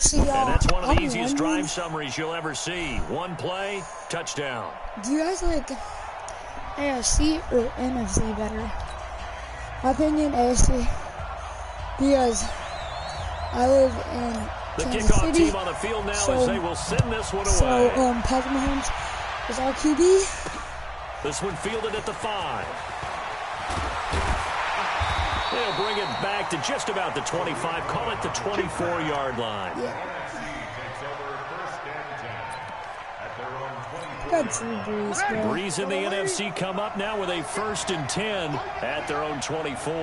See, y'all, and that's one of the easiest drive summaries you'll ever see. One play, touchdown. Do you guys like AFC or NFC better? My opinion, AFC. Because I live in the Kansas kickoff City, team on the field now as they will send this one away. So, Patrick Mahomes is our QB. This one fielded at the 5. They'll bring it back to just about the 25. Call it the 24-yard line. Yeah. Got Drew Brees, bro. Brees in the NFC come up now with a 1st and 10 at their own 24.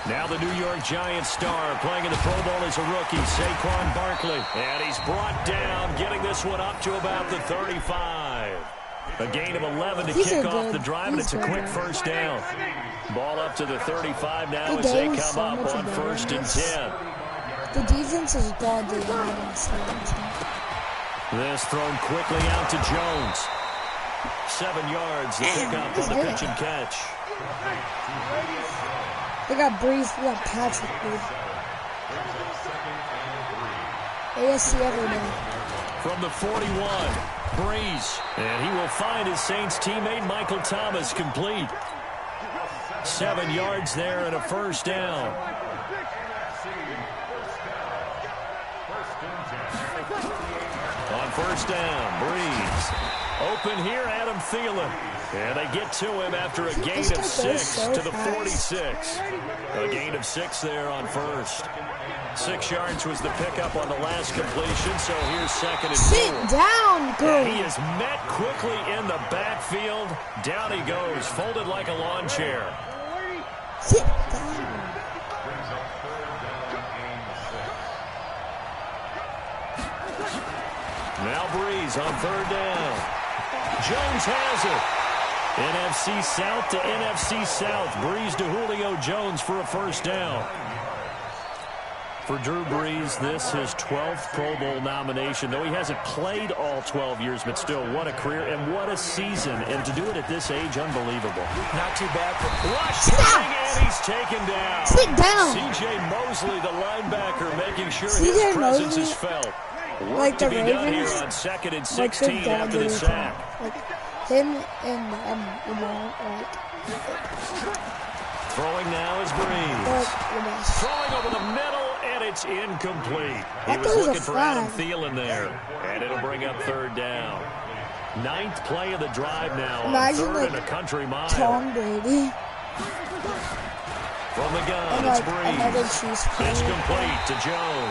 Now the New York Giants star playing in the Pro Bowl as a rookie, Saquon Barkley. And he's brought down, getting this one up to about the 35. A gain of 11 to kick off the drive, and it's a quick first down. Ball up to the 35 now as they come up on 1st and 10. The defense is godly on this thrown quickly out to Jones. 7 yards, the pickup on the pitch and catch. They got Brees, we got Patrick, dude. ASC every day. From the 41, Brees. And he will find his Saints teammate Michael Thomas complete. 7 yards there and a first down. On first down, Brees. Open here, Adam Thielen. And they get to him after a gain of 6 to the 46. A gain of 6 there on first. 6 yards was the pickup on the last completion, so here's 2nd and 4. Sit down, girl. He is met quickly in the backfield. Down he goes, folded like a lawn chair. Sit down. Now Brees on 3rd down. Jones has it. NFC South to NFC South. Brees to Julio Jones for a first down. For Drew Brees, this his 12th Pro Bowl nomination. Though he hasn't played all 12 years, but still, what a career and what a season. And to do it at this age, unbelievable. Not too bad for and he's taken down. Sit down. C.J. Mosley, the linebacker, making sure his presence is felt. Like the Ravens, done here Ravens, on 2nd and 16 after the sack. Like him and like throwing now is Brees. Throwing over the middle, and it's incomplete. He was looking for Adam Thielen there, and it'll bring up 3rd down. 9th play of the drive now on 3rd and a country mile. Tom Brady. From the gun, it's Brees. It's complete to Jones.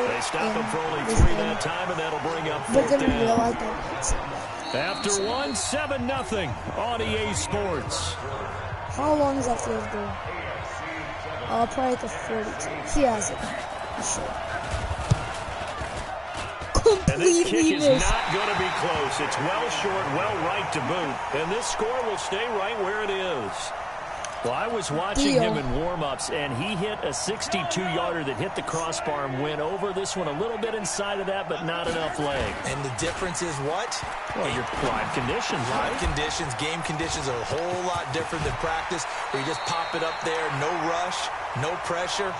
They stop him for only 3 that time, and that'll bring up 4th down. After 1, 7-0 on EA Sports. How long is that field goal? Probably at the 42. He has it. Sure. And this kick is not going to be close. It's well short, well right to boot. And this score will stay right where it is. Well, I was watching him in warm-ups, and he hit a 62-yarder that hit the crossbar and went over. This one a little bit inside of that, but not enough leg. And the difference is what? Well, your live conditions, Live conditions, game conditions are a whole lot different than practice, where you just pop it up there, no rush, no pressure.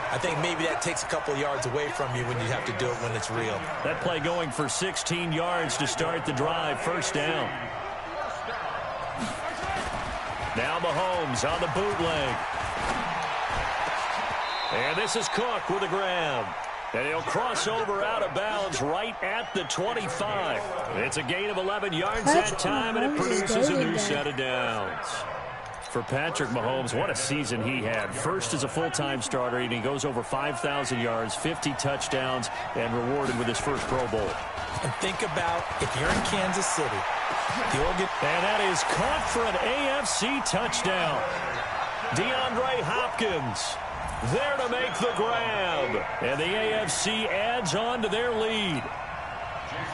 I think maybe that takes a couple yards away from you when you have to do it when it's real. That play going for 16 yards to start the drive, 1st down. Now Mahomes on the bootleg. And this is Cook with a grab. And he'll cross over out of bounds right at the 25. It's a gain of 11 yards that time, and it produces a new set of downs. For Patrick Mahomes, what a season he had. First as a full-time starter, and he goes over 5,000 yards, 50 touchdowns, and rewarded with his first Pro Bowl. And think about if you're in Kansas City. And that is caught for an AFC touchdown. DeAndre Hopkins there to make the grab. And the AFC adds on to their lead.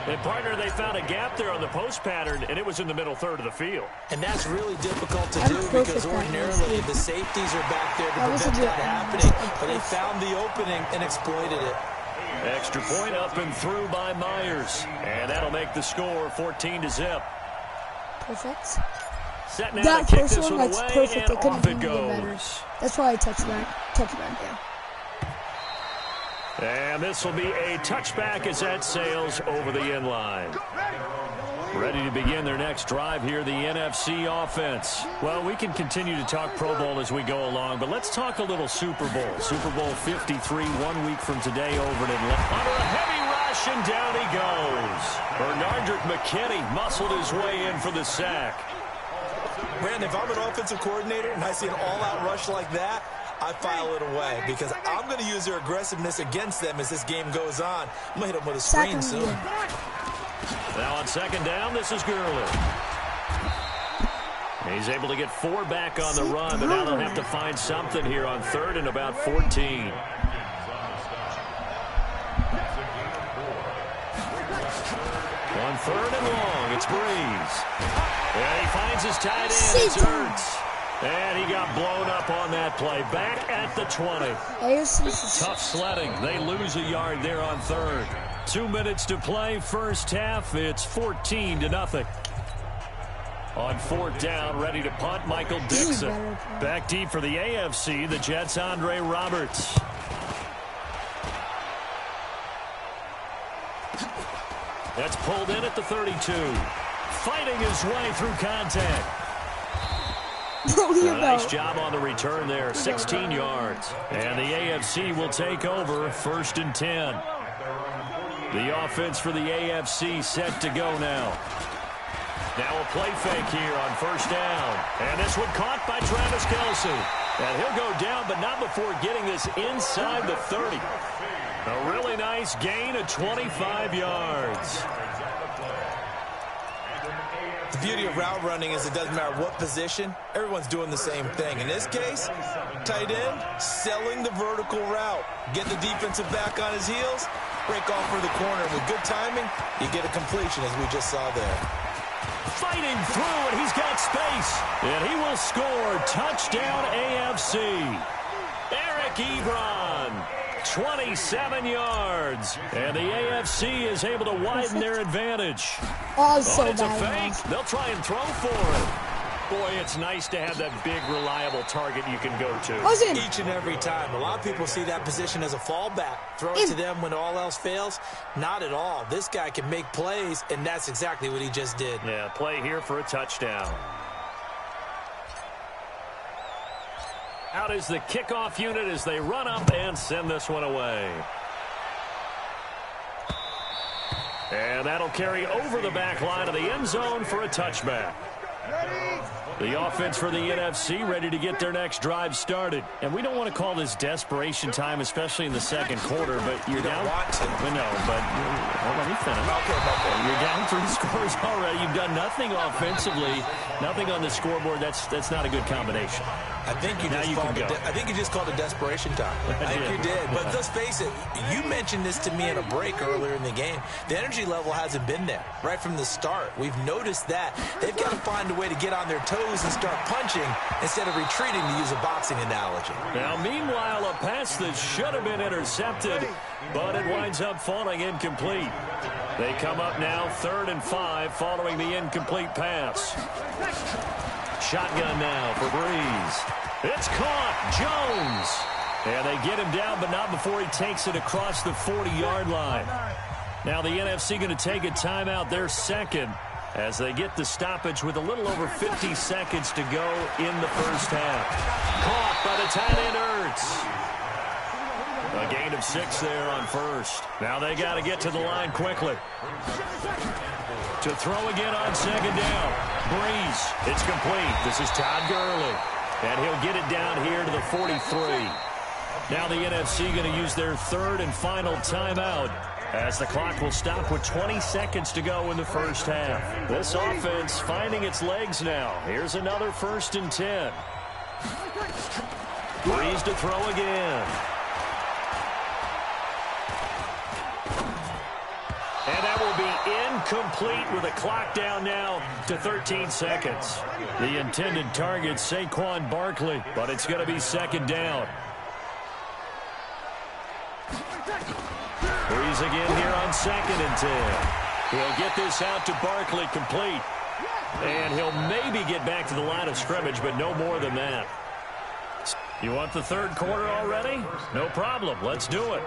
And, partner, they found a gap there on the post pattern, and it was in the middle third of the field. And that's really difficult to do because ordinarily the safeties are back there to prevent that happening. But they found the opening and exploited it. Extra point up and through by Myers. And that'll make the score 14-0. Perfect. Set now That to kick first this one, one that's away, perfect. and They couldn't off it even get better. goes. That's why I touched that. Yeah. And this will be a touchback as that sails over the end line. Ready to begin their next drive here, the NFC offense. Well, we can continue to talk Pro Bowl as we go along, but let's talk a little Super Bowl. Super Bowl 53, 1 week from today over in Atlanta. Under a heavy rush, and down he goes. Bernardrick McKinney muscled his way in for the sack. Brandon, if I'm an offensive coordinator and I see an all-out rush like that, I file it away because I'm going to use their aggressiveness against them as this game goes on. I'm going to hit them with a screen soon. Now on second down, this is Gurley. He's able to get 4 back on the run, but now they'll have to find something here on third and about 14. On third and long, it's Breeze. And he finds his tight end. It's Ertz. And he got blown up on that play. Back at the 20. Tough sledding. They lose a yard there on third. 2 minutes to play. First half. It's 14-0. On fourth down, ready to punt, Michael Dixon. Back deep for the AFC, the Jets' Andre Roberts. That's pulled in at the 32. Fighting his way through contact. A nice job on the return there, 16 yards. And the AFC will take over, 1st and 10. The offense for the AFC set to go now. Now a play fake here on first down. And this one caught by Travis Kelce. And he'll go down, but not before getting this inside the 30. A really nice gain of 25 yards. The beauty of route running is it doesn't matter what position. Everyone's doing the same thing. In this case, tight end, selling the vertical route. Get the defensive back on his heels, break off for the corner. With good timing, you get a completion as we just saw there. Fighting through, and he's got space. And he will score. Touchdown AFC. Eric Ebron. 27 yards. And the AFC is able to widen their advantage. So it's a fake. They'll try and throw for it. Boy, it's nice to have that big, reliable target you can go to. Each and every time. A lot of people see that position as a fallback. Throw it to them when all else fails. Not at all. This guy can make plays, and that's exactly what he just did. Yeah, play here for a touchdown. Out is the kickoff unit as they run up and send this one away. And that'll carry over the back line of the end zone for a touchback. The offense for the NFC ready to get their next drive started. And we don't want to call this desperation time, especially in the second quarter, but you're down. No, but let me finish. Okay. You're down 3 scores already. You've done nothing offensively, nothing on the scoreboard. That's not a good combination. I think you just called it desperation time. I think you did. But let's face it, you mentioned this to me in a break earlier in the game. The energy level hasn't been there right from the start. We've noticed that. They've got to find a way to get on their toes and start punching instead of retreating, to use a boxing analogy. Now, meanwhile, a pass that should have been intercepted, but it winds up falling incomplete. They come up now 3rd and 5 following the incomplete pass. Shotgun now for Breeze. It's caught. Jones. And they get him down, but not before he takes it across the 40-yard line. Now the NFC going to take a timeout, their second, as they get the stoppage with a little over 50 seconds to go in the first half. Caught by the tight end Ertz. A gain of 6 there on first. Now they got to get to the line quickly. To throw again on second down. Breeze. It's complete. This is Todd Gurley. And he'll get it down here to the 43. Now the NFC going to use their 3rd and final timeout, as the clock will stop with 20 seconds to go in the first half. This offense finding its legs now. Here's another 1st and 10. Breeze to throw again. And that will be incomplete with the clock down now to 13 seconds. The intended target, Saquon Barkley, but it's going to be second down. Breeze again here on 2nd and 10. He'll get this out to Barkley complete. And he'll maybe get back to the line of scrimmage, but no more than that. You want the 3rd quarter already? No problem. Let's do it.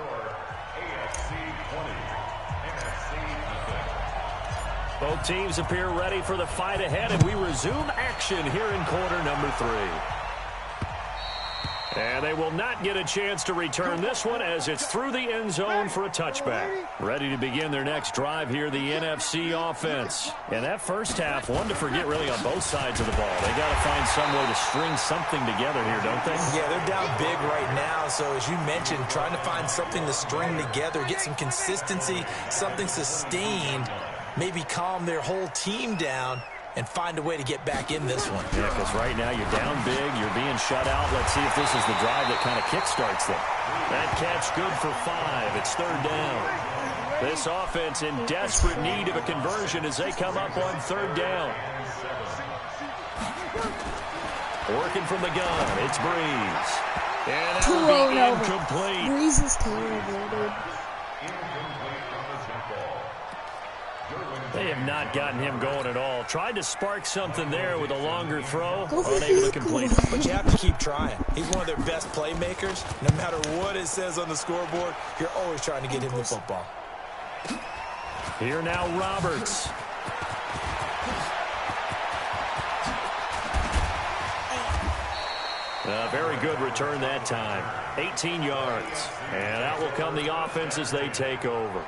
Both teams appear ready for the fight ahead, and we resume action here in quarter number 3. And they will not get a chance to return this one as it's through the end zone for a touchback. Ready to begin their next drive here, the NFC offense. And that first half, one to forget really on both sides of the ball. They got to find some way to string something together here, don't they? Yeah, they're down big right now. So as you mentioned, trying to find something to string together, get some consistency, something sustained, maybe calm their whole team down and find a way to get back in this one. Yeah, because right now you're down big, you're being shut out. Let's see if this is the drive that kind of kickstarts them. That catch good for 5. It's 3rd down. This offense in desperate need of a conversion as they come up on 3rd down. Working from the gun, it's Breeze. And that will be incomplete. Breeze is terrible, dude. They have not gotten him going at all. Tried to spark something there with a longer throw. Unable to complete it. But you have to keep trying. He's one of their best playmakers. No matter what it says on the scoreboard, you're always trying to get him the football. Here now, Roberts. A very good return that time. 18 yards. And out will come the offense as they take over.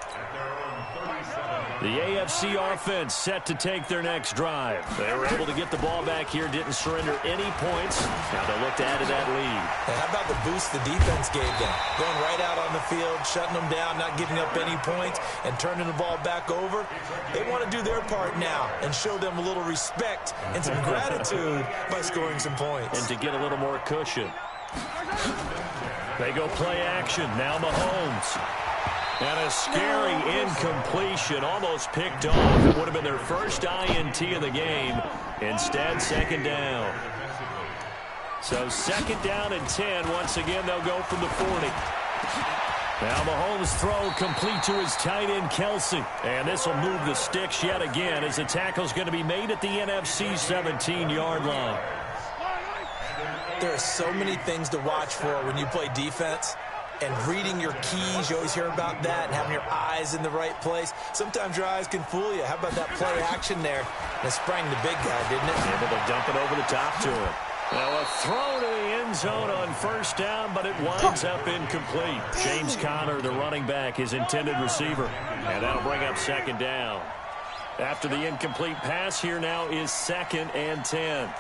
The AFC offense set to take their next drive. They were able to get the ball back here, didn't surrender any points. Now they'll look to add to that lead. And how about the boost the defense gave them? Going right out on the field, shutting them down, not giving up any points, and turning the ball back over. They want to do their part now and show them a little respect and some gratitude by scoring some points. And to get a little more cushion. They go play action. Now Mahomes. And a scary incompletion, almost picked off. It would have been their first INT of the game. Instead, 2nd down. So 2nd down and 10. Once again, they'll go from the 40. Now Mahomes' throw complete to his tight end, Kelsey. And this will move the sticks yet again as the tackle's going to be made at the NFC 17-yard line. There are so many things to watch for when you play defense. And reading your keys, you always hear about that, and having your eyes in the right place. Sometimes your eyes can fool you. How about that play action there? And it sprang the big guy, didn't it? Able to dump it over the top to him. Now a throw to the end zone on 1st down, but it winds up incomplete. James Conner, the running back, his intended receiver. And that'll bring up 2nd down. After the incomplete pass, here now is 2nd and 10.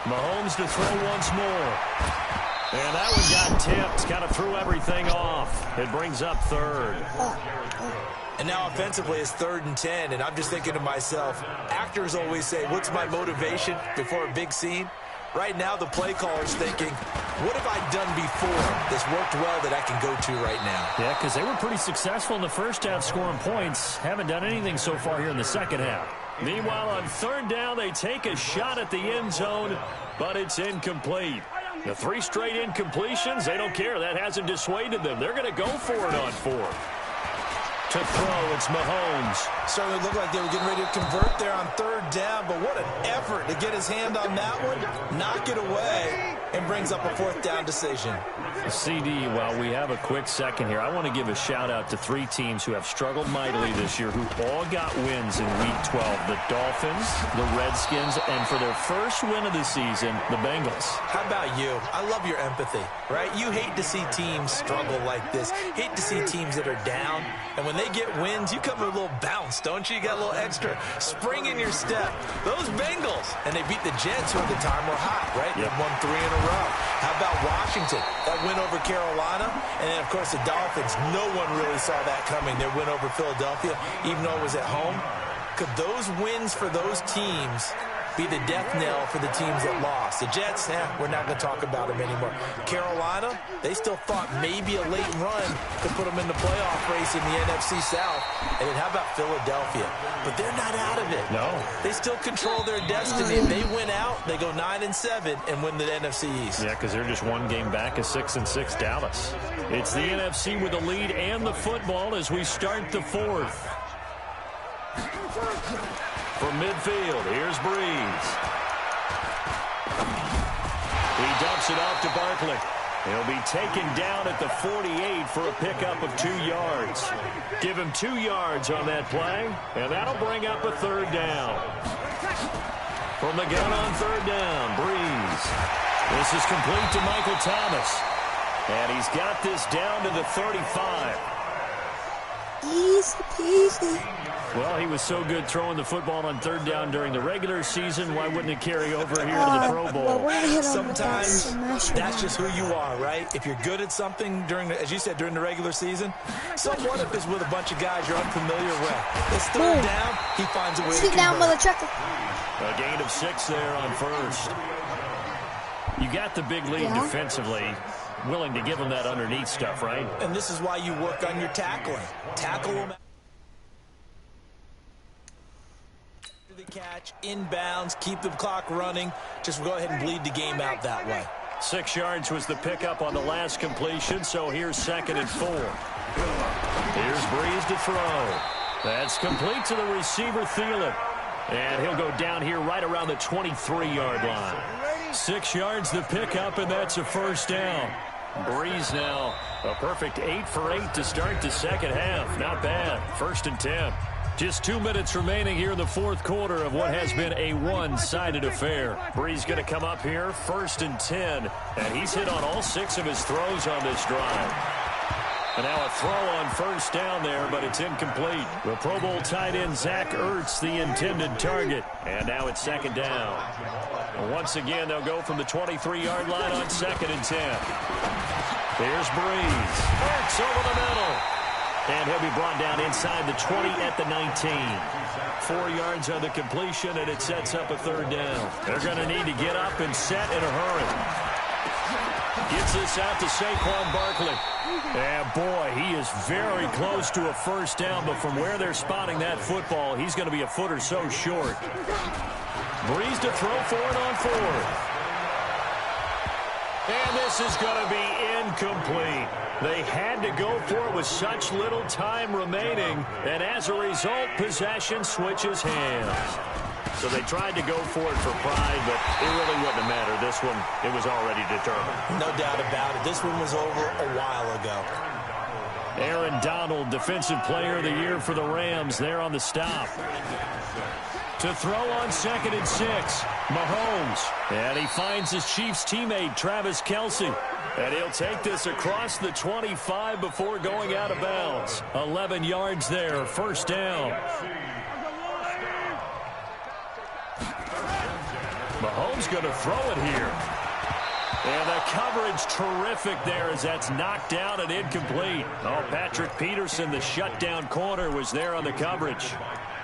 Mahomes to throw once more. And that one got tipped. Kind of threw everything off. It brings up 3rd. And now offensively it's 3rd and 10. And I'm just thinking to myself, actors always say, what's my motivation before a big scene? Right now the play caller's thinking, what have I done before that's worked well that I can go to right now? Yeah, because they were pretty successful in the first half scoring points. Haven't done anything so far here in the second half. Meanwhile, on 3rd down, they take a shot at the end zone, but it's incomplete. The 3 straight incompletions, they don't care. That hasn't dissuaded them. They're going to go for it on 4th. To throw, it's Mahomes. Certainly looked like they were getting ready to convert there on 3rd down, but what an effort to get his hand on that one, knock it away, and brings up a 4th down decision. CD, while we have a quick second here, I want to give a shout-out to 3 teams who have struggled mightily this year, who all got wins in Week 12. The Dolphins, the Redskins, and for their first win of the season, the Bengals. How about you? I love your empathy, right? You hate to see teams struggle like this. Hate to see teams that are down. And when they get wins, you come with a little bounce, don't you? You got a little extra spring in your step. Those Bengals, and they beat the Jets, who at the time were hot, right? Yep. They won 3 in a row. How about Washington? That win over Carolina. And then, of course, the Dolphins. No one really saw that coming. Their win over Philadelphia, even though it was at home. Could those wins for those teams be the death knell for the teams that lost? The Jets, we're not going to talk about them anymore. Carolina, they still thought maybe a late run could put them in the playoff race in the NFC South. And then how about Philadelphia? But they're not out of it. No. They still control their destiny. If they win out, they go 9-7 and win the NFC East. Yeah, because they're just 1 game back of 6-6 Dallas. It's the NFC with the lead and the football as we start the 4th. From midfield, here's Breeze. He dumps it off to Barkley. He'll be taken down at the 48 for a pickup of 2 yards. Give him 2 yards on that play, and that'll bring up a 3rd down. From the gun on 3rd down, Breeze. This is complete to Michael Thomas. And he's got this down to the 35. Easy peasy. Well, he was so good throwing the football on 3rd down during the regular season. Why wouldn't it carry over here to the Pro Bowl? Well, sometimes that's just who you are, right? If you're good at something during, as you said, during the regular season, so what if it's with a bunch of guys you're unfamiliar with? It's 3rd down, he finds a way to sit down, mother trucker. A gain of 6 there on 1st. You got the big lead defensively. Willing to give him that underneath stuff, right? And this is why you work on your tackling. Tackle him. The catch, inbounds, keep the clock running. Just go ahead and bleed the game out that way. 6 yards was the pickup on the last completion, so here's 2nd and 4. Here's Breeze to throw. That's complete to the receiver, Thielen. And he'll go down here right around the 23-yard line. 6 yards the pickup, and that's a 1st down. Breeze now a perfect 8 for 8 to start the 2nd half. Not bad. 1st and 10. Just 2 minutes remaining here in the 4th quarter of what has been a one-sided affair. Breeze going to come up here, 1st and 10, and he's hit on all 6 of his throws on this drive. And now a throw on 1st down there, but it's incomplete. The Pro Bowl tight end Zach Ertz, the intended target. And now it's 2nd down. And once again, they'll go from the 23-yard line on 2nd and 10. Here's Breeze. Ertz over the middle. And he'll be brought down inside the 20 at the 19. 4 yards on the completion, and it sets up a 3rd down. They're going to need to get up and set in a hurry. Gets this out to Saquon Barkley. And boy, he is very close to a 1st down, but from where they're spotting that football, he's going to be a foot or so short. Breeze to throw for it on 4th. And this is going to be incomplete. They had to go for it with such little time remaining, and as a result, possession switches hands. So they tried to go for it for pride, but it really wouldn't have mattered. This one, it was already determined. No doubt about it. This one was over a while ago. Aaron Donald, Defensive Player of the Year for the Rams, there on the stop. To throw on 2nd and 6, Mahomes. And he finds his Chiefs teammate, Travis Kelce. And he'll take this across the 25 before going out of bounds. 11 yards there, 1st down. Mahomes going to throw it here. And the coverage terrific there as that's knocked down and incomplete. Oh, Patrick Peterson, the shutdown corner, was there on the coverage.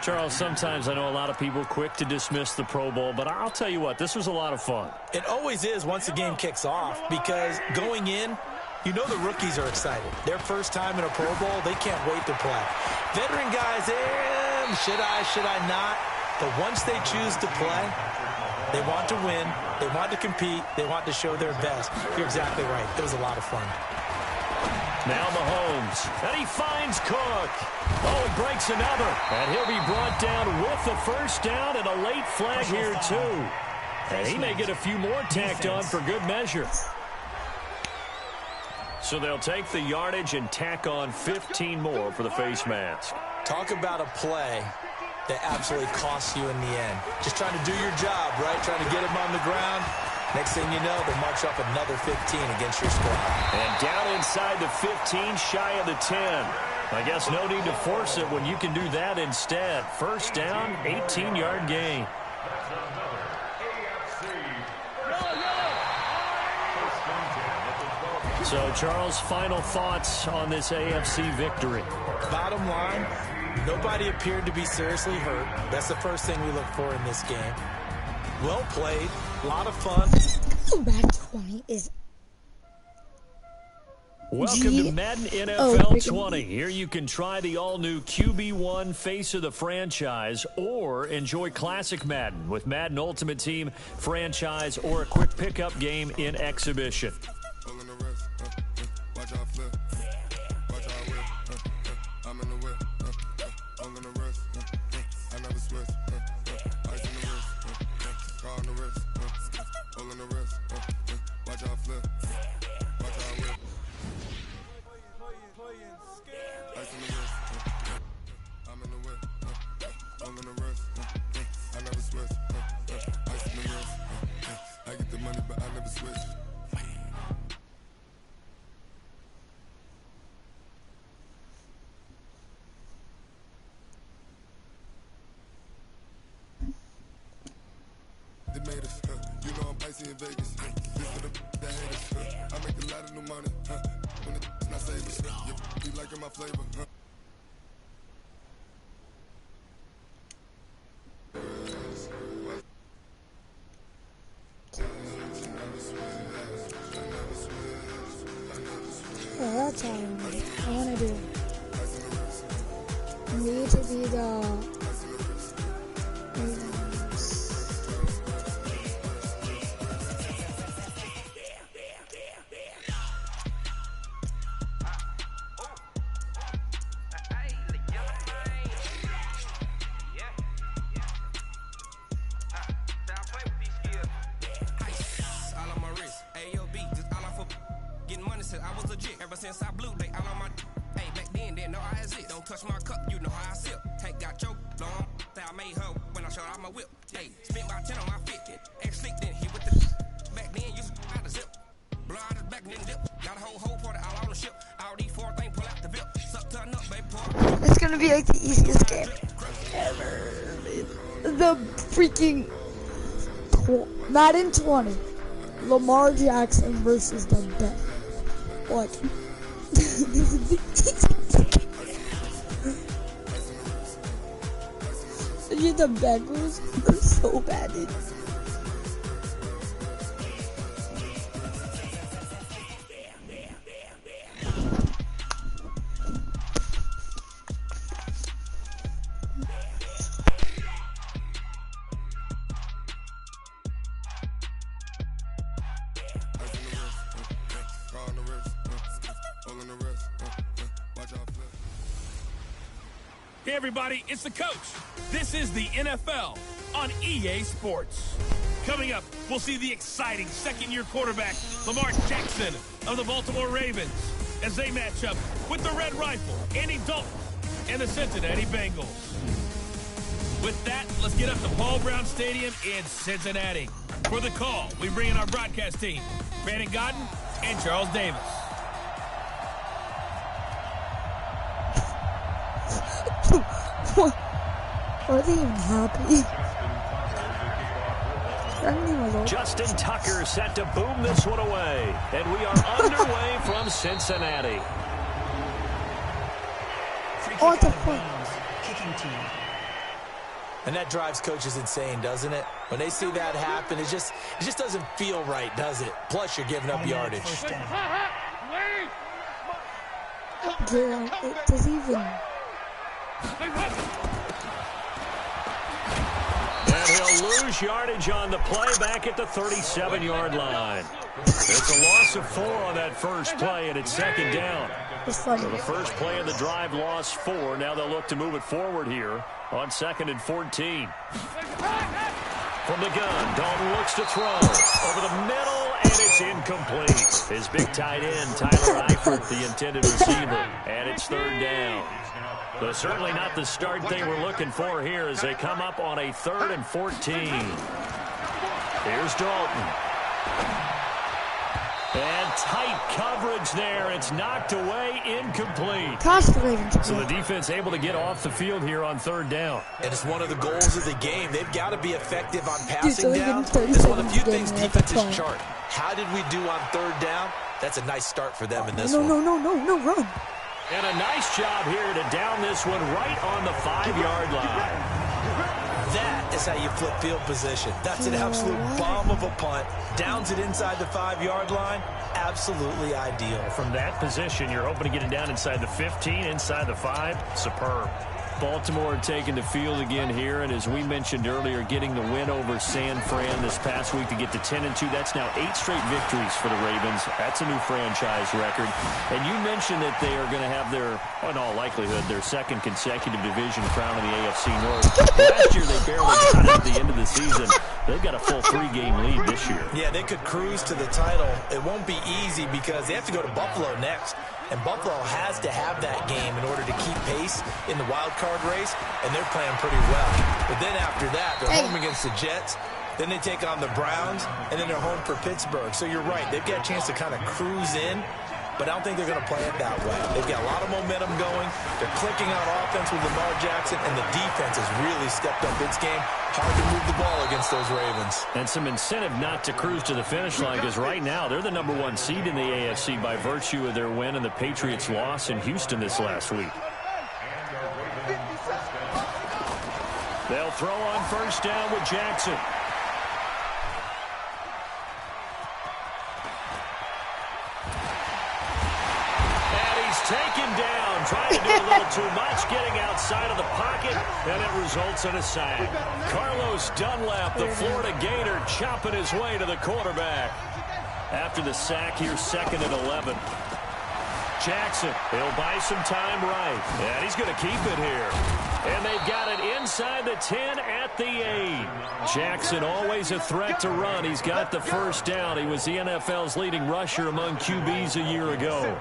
Charles, sometimes I know a lot of people quick to dismiss the Pro Bowl, but I'll tell you what, this was a lot of fun. It always is once the game kicks off, because going in, you know the rookies are excited. Their first time in a Pro Bowl, they can't wait to play. Veteran guys, should I not? But once they choose to play, they want to win, they want to compete, they want to show their best. You're exactly right. It was a lot of fun. Now Mahomes, and he finds Cook. Oh, breaks another, and he'll be brought down with the 1st down and a late flag here, too. And he may get a few more tacked on for good measure. So they'll take the yardage and tack on 15 more for the face mask. Talk about a play that absolutely costs you in the end. Just trying to do your job, right? Trying to get him on the ground. Next thing you know, they'll march up another 15 against your squad. And down inside the 15, shy of the 10. I guess no need to force it when you can do that instead. 1st down, 18-yard gain. So, Charles, final thoughts on this AFC victory? Bottom line, nobody appeared to be seriously hurt. That's the first thing we look for in this game. Well played, a lot of fun. Back 20 is... Welcome to Madden NFL 20. Here you can try the all-new QB1 face of the franchise or enjoy classic Madden with Madden Ultimate Team, franchise, or a quick pickup game in exhibition. All in the rest, I never switch. Ice in the wrist, I get the money, but I never switch. They made us, you know I'm icy in Vegas. This for the that hate us. I make a lot of new money, when it's not saving. You be liking my flavor, Yeah, that's all I want to do. Need to be the I was legit ever since I blew they all on my hey back then didn't know I exist. Don't touch my cup, you know how I sip. Hey, got your long that I made her when I showed out my whip. Hey, spent my 10 on my fit. Ex sleep then hit with the back then used to out the zip. Blow out his back then dip. Got a whole party all on the ship. All these 4 things pull out the bip. Suck turn up, baby pour. It's gonna be like the easiest game ever. The freaking Madden 20. Lamar Jackson versus the Bet. What? The Bengals are so bad. Hey everybody, it's the coach. This is the NFL on EA Sports. Coming up, we'll see the exciting second-year quarterback, Lamar Jackson of the Baltimore Ravens, as they match up with the Red Rifle, Andy Dalton, and the Cincinnati Bengals. With that, let's get up to Paul Brown Stadium in Cincinnati. For the call, we bring in our broadcast team, Brandon Godden and Charles Davis. Are they even happy? Justin Tucker set to boom this one away. And we are underway from Cincinnati. Oh, what the fuck? Kicking team. And that drives coaches insane, doesn't it? When they see that happen, it just doesn't feel right, does it? Plus, you're giving up yardage. Yeah, it doesn't even... And he'll lose yardage on the play back at the 37-yard line. It's a loss of 4 on that first play, and it's second down. So the first play of the drive lost 4. Now they'll look to move it forward here on 2nd and 14. From the gun, Dalton looks to throw. Over the middle, and it's incomplete. His big tight end, Tyler Eifert, the intended receiver. And it's 3rd down. But certainly not the start they were looking for here as they come up on a 3rd and 14. Here's Dalton. And tight coverage there. It's knocked away, incomplete. So the defense able to get off the field here on 3rd down. And it's one of the goals of the game. They've got to be effective on passing down. It's one of the few things defenses chart. How did we do on 3rd down? That's a nice start for them in this one. No, run. And a nice job here to down this one right on the 5-yard line. That is how you flip field position. That's an absolute bomb of a punt. Downs it inside the 5-yard line. Absolutely ideal. From that position, you're hoping to get it down inside the 15, inside the 5. Superb. Baltimore taking the field again here, and as we mentioned earlier, getting the win over San Fran this past week to get to 10-2. That's now 8 straight victories for the Ravens. That's a new franchise record. And you mentioned that they are going to have their, in all likelihood, their 2nd consecutive division crown in the AFC North. Last year they barely got it at the end of the season. They've got a full 3-game lead this year. Yeah, they could cruise to the title. It won't be easy because they have to go to Buffalo next. And Buffalo has to have that game in order to keep pace in the wild card race, and they're playing pretty well. But then after that, they're home against the Jets. Then they take on the Browns, and then they're home for Pittsburgh. So you're right. They've got a chance to kind of cruise in, but I don't think they're going to play it that way. They've got a lot of momentum going. They're clicking out offense with Lamar Jackson, and the defense has really stepped up its game. Hard to move the ball against those Ravens. And some incentive not to cruise to the finish line, because right now they're the #1 seed in the AFC by virtue of their win and the Patriots' loss in Houston this last week. They'll throw on first down with Jackson. Taken down, trying to do a little too much, getting outside of the pocket, and it results in a sack. Carlos Dunlap, the Florida Gator, chopping his way to the quarterback. After the sack, here's 2nd and 11. Jackson, he'll buy some time right, and he's going to keep it here. And they've got it inside the 10 at the 8. Jackson always a threat to run. He's got the first down. He was the NFL's leading rusher among QBs a year ago.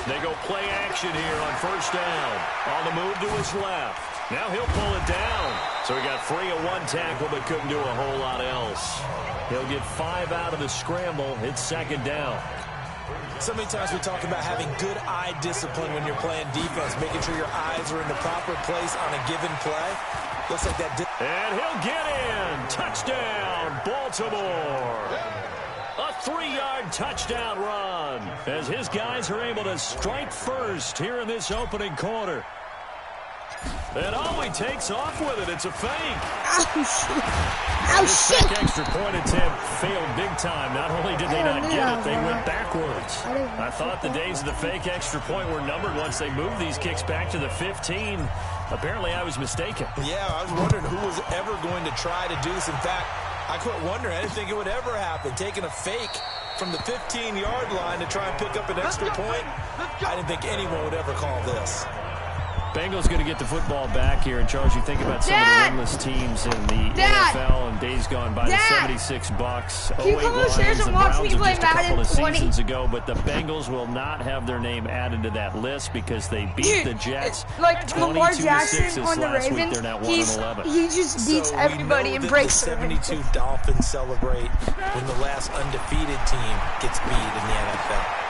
They go play action here on first down. On the move to his left. Now he'll pull it down. So he got 3 of 1 tackle, but couldn't do a whole lot else. He'll get 5 out of the scramble. It's 2nd down. So many times we talk about having good eye discipline when you're playing defense, making sure your eyes are in the proper place on a given play. Looks like that. And he'll get in. Touchdown, Baltimore. A 3-yard touchdown run as his guys are able to strike first here in this opening quarter. And he takes off with it. It's a fake. Oh, shit. Oh, shit. Fake extra point attempt failed big time. Not only did they not get it, they went backwards. I thought the days of the fake extra point were numbered once they moved these kicks back to the 15. Apparently, I was mistaken. Yeah, I was wondering who was ever going to try to do this. In fact, I quit wondering. I didn't think it would ever happen. Taking a fake from the 15-yard line to try and pick up an extra point, I didn't think anyone would ever call this. Bengals going to get the football back here. And, Charles, you think about some of the winless teams in the NFL and days gone by, the 76 Bucks, 08 Lions, and Browns of just a couple of seasons ago. But the Bengals will not have their name added to that list because they beat the Jets. Like Lamar Jackson on the Ravens, Ravens, they're now 1-11. He just beats everybody and breaks the 72 Dolphins celebrate when the last undefeated team gets beat in the NFL.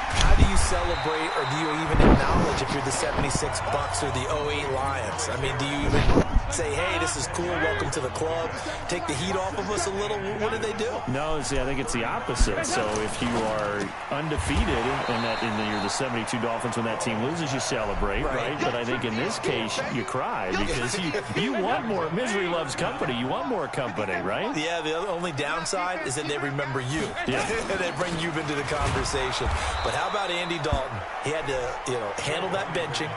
How do you celebrate, or do you even acknowledge if you're the 76 Bucks or the 08 Lions? I mean, do you even say, hey, this is cool, welcome to the club, take the heat off of us a little? What do they do? No, see, I think it's the opposite. So if you are undefeated and you're the 72 Dolphins, when that team loses, you celebrate, right? But I think in this case, you cry because you want more. Misery loves company. You want more company, right? Yeah, the only downside is that they remember you. Yeah. And they bring you into the conversation. But how about Andy Dalton? He had to, handle that benching,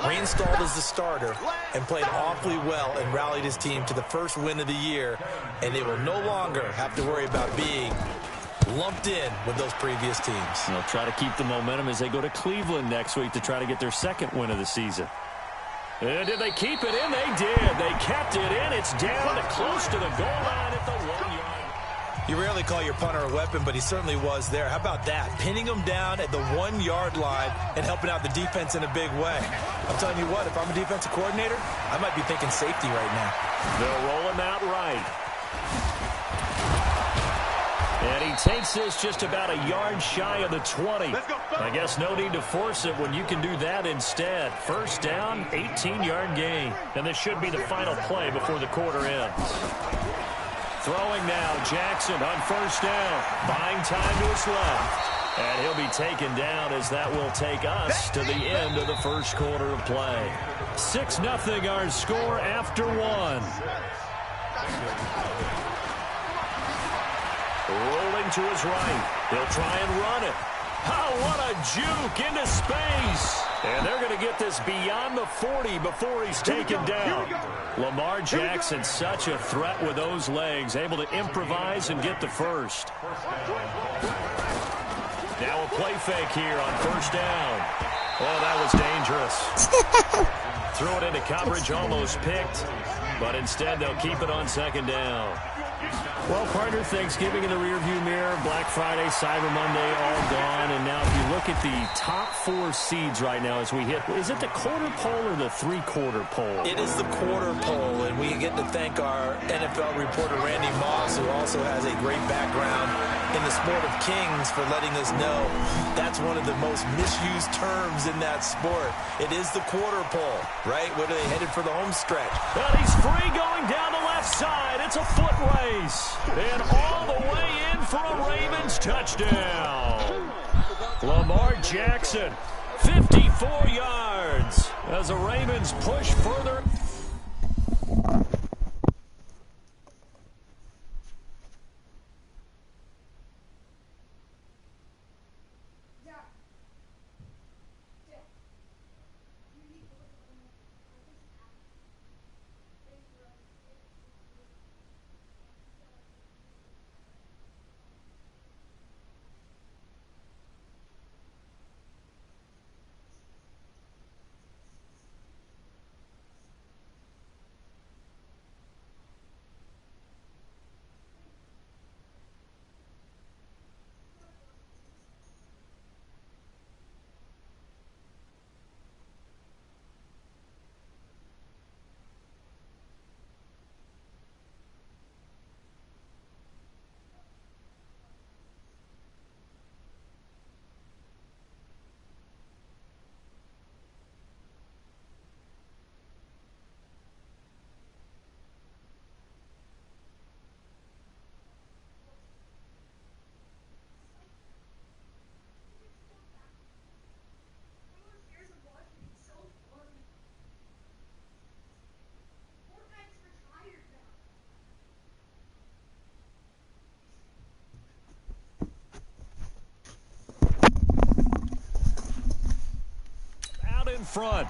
reinstalled as the starter, and played awfully well and rallied his team to the first win of the year. And they will no longer have to worry about being lumped in with those previous teams. They'll try to keep the momentum as they go to Cleveland next week to try to get their 2nd win of the season. And did they keep it in? They did. They kept it in. It's down to close to the goal line at the 1-yard. You rarely call your punter a weapon, but he certainly was there. How about that? Pinning him down at the 1-yard line and helping out the defense in a big way. I'm telling you what, if I'm a defensive coordinator, I might be thinking safety right now. They'll roll him out right. And he takes this just about a yard shy of the 20. I guess no need to force it when you can do that instead. First down, 18-yard gain. And this should be the final play before the quarter ends. Throwing now, Jackson on first down. Buying time to his left. And he'll be taken down as that will take us to the end of the first quarter of play. 6-0 our score after 1. Rolling to his right. He'll try and run it. Oh, what a juke into space. And they're going to get this beyond the 40 before he's taken down. Lamar Jackson, such a threat with those legs, able to improvise and get the first. Now a play fake here on first down. Oh, that was dangerous. Threw it into coverage, almost picked. But instead, they'll keep it on second down. Well, partner, Thanksgiving in the rearview mirror, Black Friday, Cyber Monday, all gone. And now if you look at the top 4 seeds right now as we hit, is it the quarter pole or the three-quarter pole? It is the quarter pole, and we get to thank our NFL reporter, Randy Moss, who also has a great background in the sport of kings, for letting us know that's one of the most misused terms in that sport. It is the quarter pole, right? What are they headed for the home stretch? And he's free going down the left side. It's a foot race. And all the way in for a Ravens touchdown. Lamar Jackson, 54 yards as the Ravens push further. In front.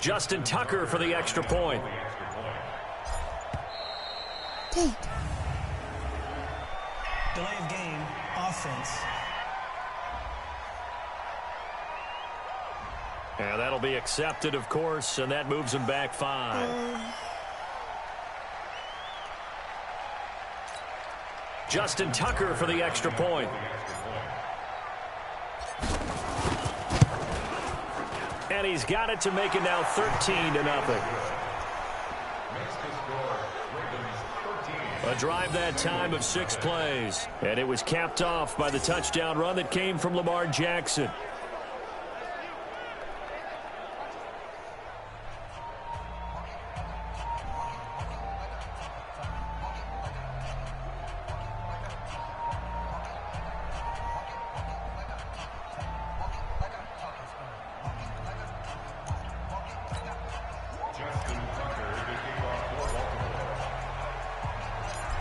Justin Tucker for the extra point. Dang. Delay of game, offense. And that'll be accepted, of course, and that moves him back 5. Justin Tucker for the extra point. And he's got it to make it now 13-0. A drive that time of 6 plays. And it was capped off by the touchdown run that came from Lamar Jackson.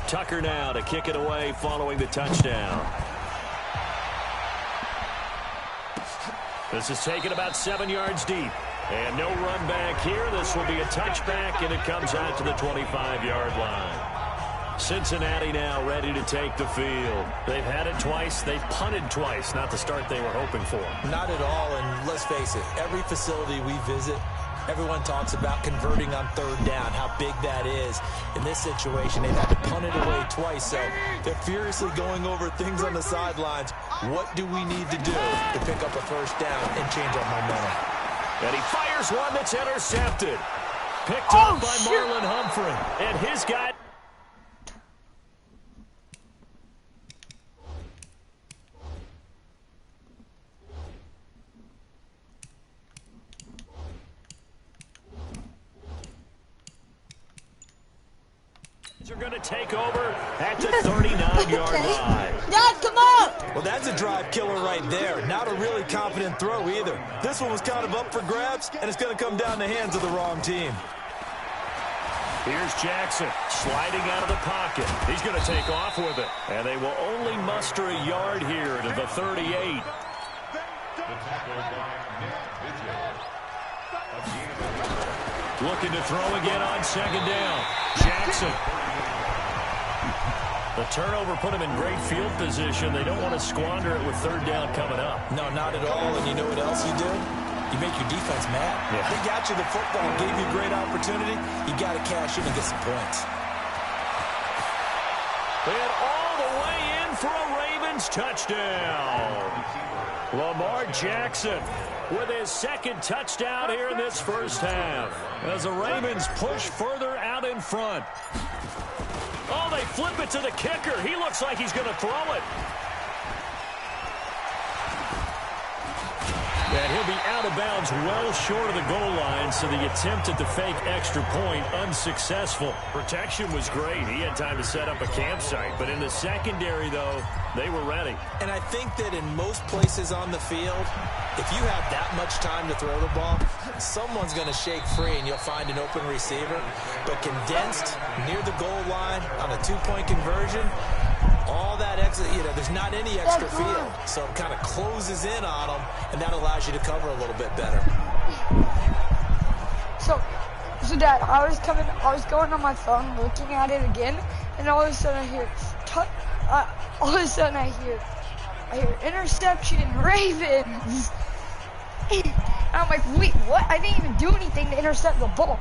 Tucker now to kick it away following the touchdown. This is taken about 7 yards deep. And no run back here. This will be a touchback, and it comes out to the 25-yard line. Cincinnati now ready to take the field. They've had it twice. They've punted twice. Not the start they were hoping for. Not at all, and let's face it, every facility we visit, everyone talks about converting on 3rd down, how big that is. In this situation, they've had to punt it away twice, so they're furiously going over things on the sidelines. What do we need to do to pick up a 1st down and change our momentum? And he fires one that's intercepted. Picked up by Marlon Humphrey. And his guy... are going to take over at the 39-yard line. Dad, come on! Well, that's a drive killer right there. Not a really confident throw either. This one was kind of up for grabs, and it's going to come down the hands of the wrong team. Here's Jackson sliding out of the pocket. He's going to take off with it. And they will only muster a yard here to the 38. Looking to throw again on second down. Jackson. The turnover put him in great field position. They don't want to squander it with third down coming up. No, not at all. And you know what else you do? You make your defense mad. Yeah. They got you the football, gave you a great opportunity. You got to cash in and get some points. And all the way in for a Ravens touchdown. Lamar Jackson with his second touchdown here in this first half. As the Ravens push further out in front. Oh, they flip it to the kicker. He looks like he's going to throw it. And he'll be out of bounds well short of the goal line, so the attempt at the fake extra point unsuccessful. Protection was great. He had time to set up a campsite, but in the secondary, though, they were ready. And I think that in most places on the field, if you have that much time to throw the ball, someone's going to shake free and you'll find an open receiver. But condensed near the goal line on a two-point conversion, all that extra, there's not any extra field. So it kind of closes in on them, and that allows you to cover a little bit better. So Dad, I was going on my phone looking at it again, and all of a sudden I hear interception, Ravens. And I'm like, wait, what? I didn't even do anything to intercept the ball.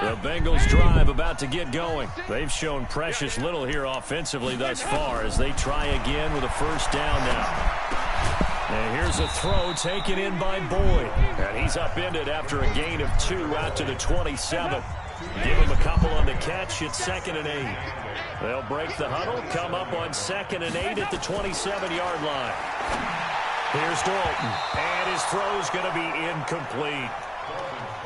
The Bengals drive about to get going. They've shown precious little here offensively thus far as they try again with a first down now. And here's a throw taken in by Boyd. And he's upended after a gain of 2 out to the 27. Give him a couple on the catch. It's 2nd and 8. They'll break the huddle, come up on 2nd and 8 at the 27-yard line. Here's Dalton. And his throw's going to be incomplete.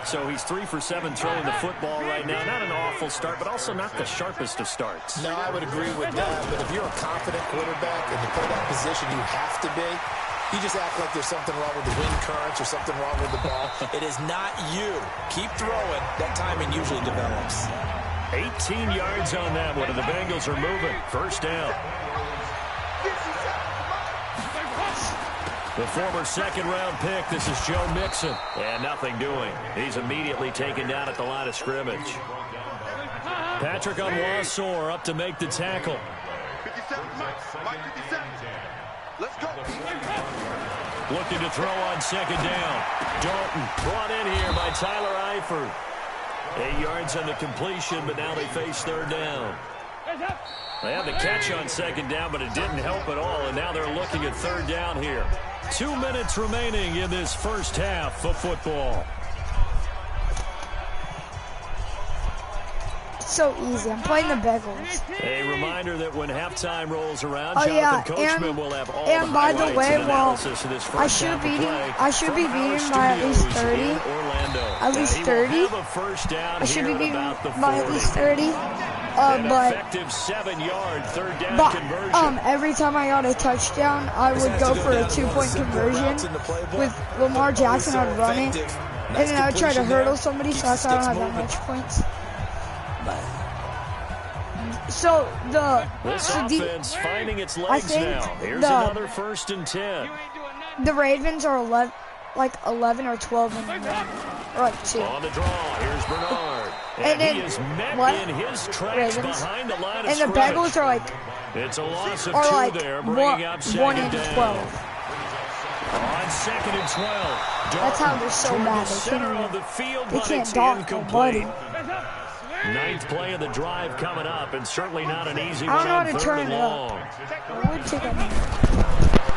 So he's 3 for 7 throwing the football right now. Not an awful start, but also not the sharpest of starts. No, I would agree with that. But if you're a confident quarterback and to play that position you have to be, you just act like there's something wrong with the wind currents or something wrong with the ball. It is not you. Keep throwing. That timing usually develops. 18 yards on that one, and the Bengals are moving. First down. The former second-round pick, this is Joe Mixon. And nothing doing. He's immediately taken down at the line of scrimmage. Patrick Onwuasor up to make the tackle. 57, Mike 57. Let's go. Looking to throw on second down. Dalton brought in here by Tyler Eifert. 8 yards on the completion, but now they face third down. They had the catch on second down, but it didn't help at all, and now they're looking at third down here. 2 minutes remaining in this first half of football. So easy. I'm playing the Bengals. A reminder that when halftime rolls around, Jonathan Coachman will have all and the by the highlights way, and analysis of this first I should half be of play I should be from our beating by at least studios 30. in Orlando. At least He will 30. have a first down I should here be at beating about the by 40. at least 30. An But effective 7-yard third down conversion. every time I got a touchdown, I would go for a 2-point conversion with Lamar Jackson. I'd run it, and then I would try to hurdle somebody, so I don't have that much points. So This offense finding its legs now. Here's another 1st and 10. The Ravens are 11 or 12 in or like 2. On the draw, here's Bernard. And then he is met in his tracks behind the line of and the scrimmage. Bengals are like It's a loss of 2 there, bringing up 1 and second 12. down. On 2nd and 12. That's how they're so toward bad. the center of the field, They but can't it's dodge incomplete. nobody. 9th play of the drive coming up, and certainly not an easy I one don't know how on to 3rd turn and it up. long. I would take a minute.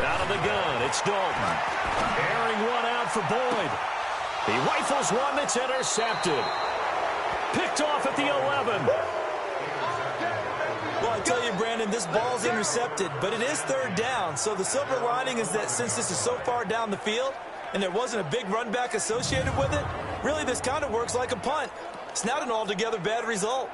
Out of the gun, it's Dalton. Airing one out for Boyd. He rifles one that's intercepted. Picked off at the 11. Well, I tell you, Brandon, this ball's intercepted, but it is third down. So the silver lining is that since this is so far down the field and there wasn't a big run back associated with it, really this kind of works like a punt. It's not an altogether bad result.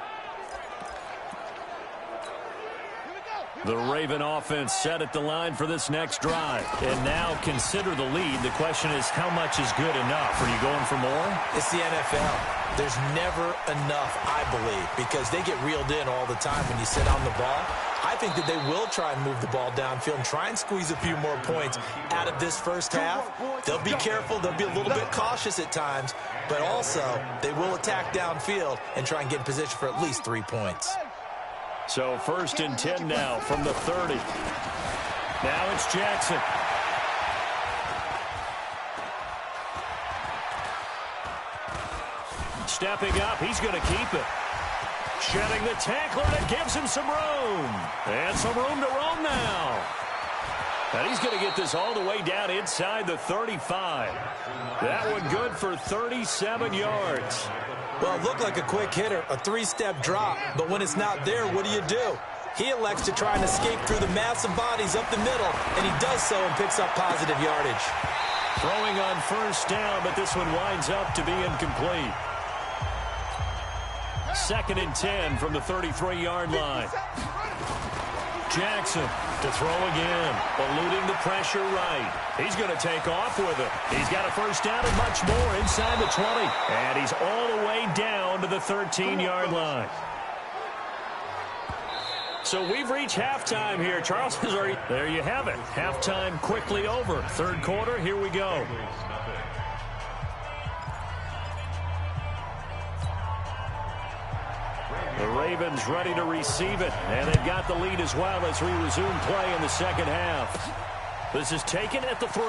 The Raven offense set at the line for this next drive. And now consider the lead. The question is, how much is good enough? Are you going for more? It's the NFL. There's never enough, I believe, because they get reeled in all the time when you sit on the ball. I think that they will try and move the ball downfield and try and squeeze a few more points out of this first half. They'll be careful. They'll be a little bit cautious at times, but also they will attack downfield and try and get in position for at least 3 points. So 1st and 10 now from the 30. Now it's Jackson. Stepping up, he's going to keep it. Shedding the tackler that gives him some room. And some room to roam now. And he's going to get this all the way down inside the 35. That one good for 37 yards. Well, it looked like a quick hitter, a 3-step drop, but when it's not there, what do? He elects to try and escape through the massive bodies up the middle, and he does so and picks up positive yardage. Throwing on 1st down, but this one winds up to be incomplete. 2nd and 10 from the 33-yard line. Jackson to throw again, eluding the pressure right. He's going to take off with it. He's got a 1st down and much more inside the 20. And he's all the way down to the 13-yard line. So we've reached halftime here. Charles has already... There you have it. Halftime quickly over. 3rd quarter, here we go. The Ravens ready to receive it, and they've got the lead as well as we resume play in the 2nd half. This is taken at the 3.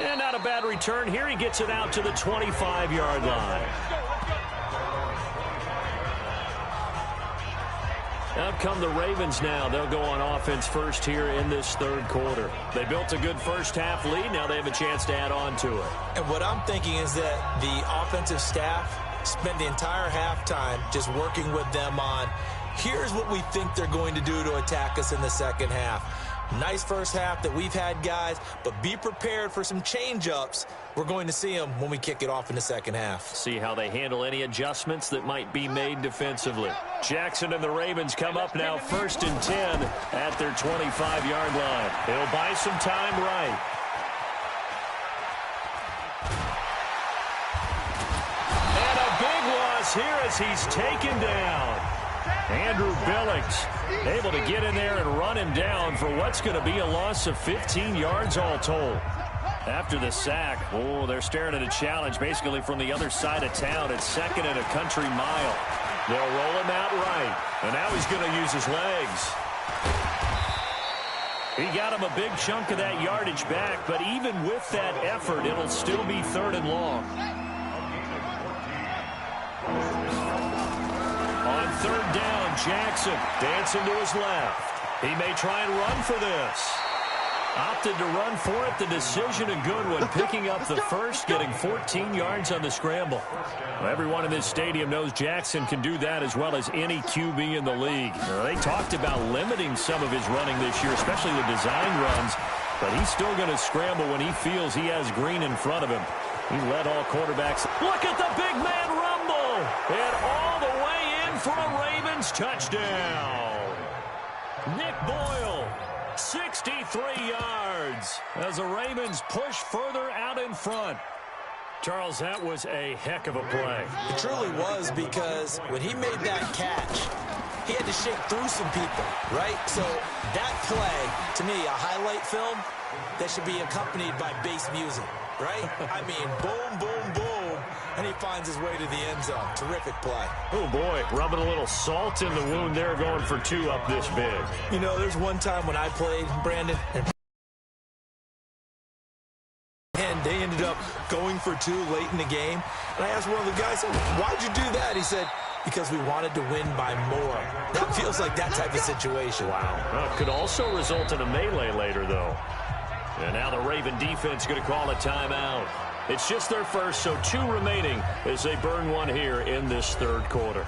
And not a bad return here. He gets it out to the 25-yard line. Out come the Ravens now. They'll go on offense first here in this 3rd quarter. They built a good first half lead. Now they have a chance to add on to it. And what I'm thinking is that the offensive staff spent the entire halftime just working with them on, here's what we think they're going to do to attack us in the 2nd half. Nice first half that we've had, guys, but be prepared for some change-ups. We're going to see them when we kick it off in the 2nd half. See how they handle any adjustments that might be made defensively. Jackson and the Ravens come up now 1st and 10 at their 25-yard line. He'll buy some time right. And a big loss here as he's taken down. Andrew Billings able to get in there and run him down for what's going to be a loss of 15 yards all told. After the sack, oh, they're staring at a challenge basically from the other side of town. It's 2nd and a country mile. They'll roll him out right, and now he's going to use his legs. He got him a big chunk of that yardage back, but even with that effort, it'll still be 3rd and long. On 3rd down, Jackson dancing to his left. He may try and run for this. Opted to run for it. The decision a good one. Picking up the first, getting 14 yards on the scramble. Well, everyone in this stadium knows Jackson can do that as well as any QB in the league. They talked about limiting some of his running this year, especially the design runs. But he's still going to scramble when he feels he has green in front of him. He led all quarterbacks. Look at the big man rumble. And all the way in for a Ravens touchdown. Nick Boyle. 63 yards as the Ravens push further out in front. Charles, that was a heck of a play. It truly was, because when he made that catch, he had to shake through some people, right? So that play, to me, a highlight film that should be accompanied by bass music, right? I mean, boom, boom, boom, and he finds his way to the end zone. Terrific play. Oh, boy, rubbing a little salt in the wound there, going for 2 up this big. You know, there's one time when I played, Brandon, and they ended up going for 2 late in the game. And I asked one of the guys, why'd you do that? He said, because we wanted to win by more. That feels like that type of situation. Wow. Well, it could also result in a melee later, though. And now the Raven defense going to call a timeout. It's just their first, so 2 remaining as they burn one here in this 3rd quarter.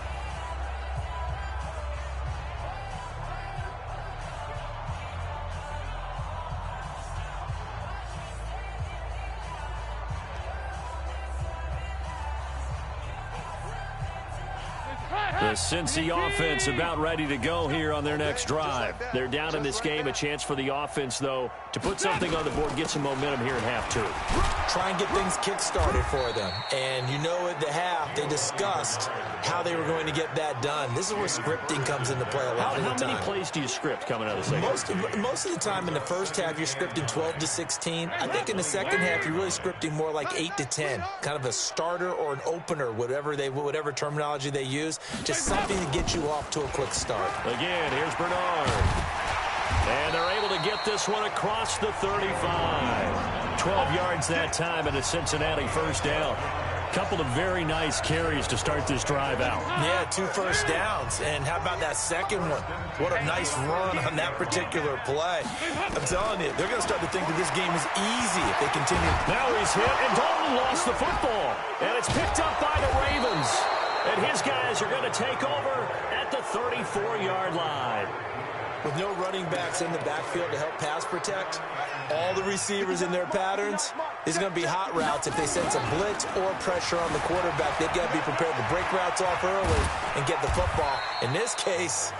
The The Cincy offense about ready to go here on their next drive. They're down in this game. A chance for the offense, though, to put something on the board, get some momentum here in half two. Try and get things kick-started for them. And you know at the half, they discussed how they were going to get that done. This is where scripting comes into play a lot of the time. How many plays do you script coming out of the second? Most of the time in the first half, you're scripting 12 to 16. I think in the second half, you're really scripting more like 8 to 10. Kind of a starter or an opener, whatever terminology they use. Just something to get you off to a quick start. Again, here's Bernard. And they're able to get this one across the 35. 12 yards that time and a Cincinnati first down. Couple of very nice carries to start this drive out. Yeah, 2 first downs. And how about that second one? What a nice run on that particular play. I'm telling you, they're going to start to think that this game is easy if they continue. Now he's hit, and Dalton lost the football. And it's picked up by the Ravens. And his guys are going to take over at the 34-yard line. With no running backs in the backfield to help pass protect, all the receivers in their patterns, these are going to be hot routes. If they sense a blitz or pressure on the quarterback, they've got to be prepared to break routes off early and get the football. In this case,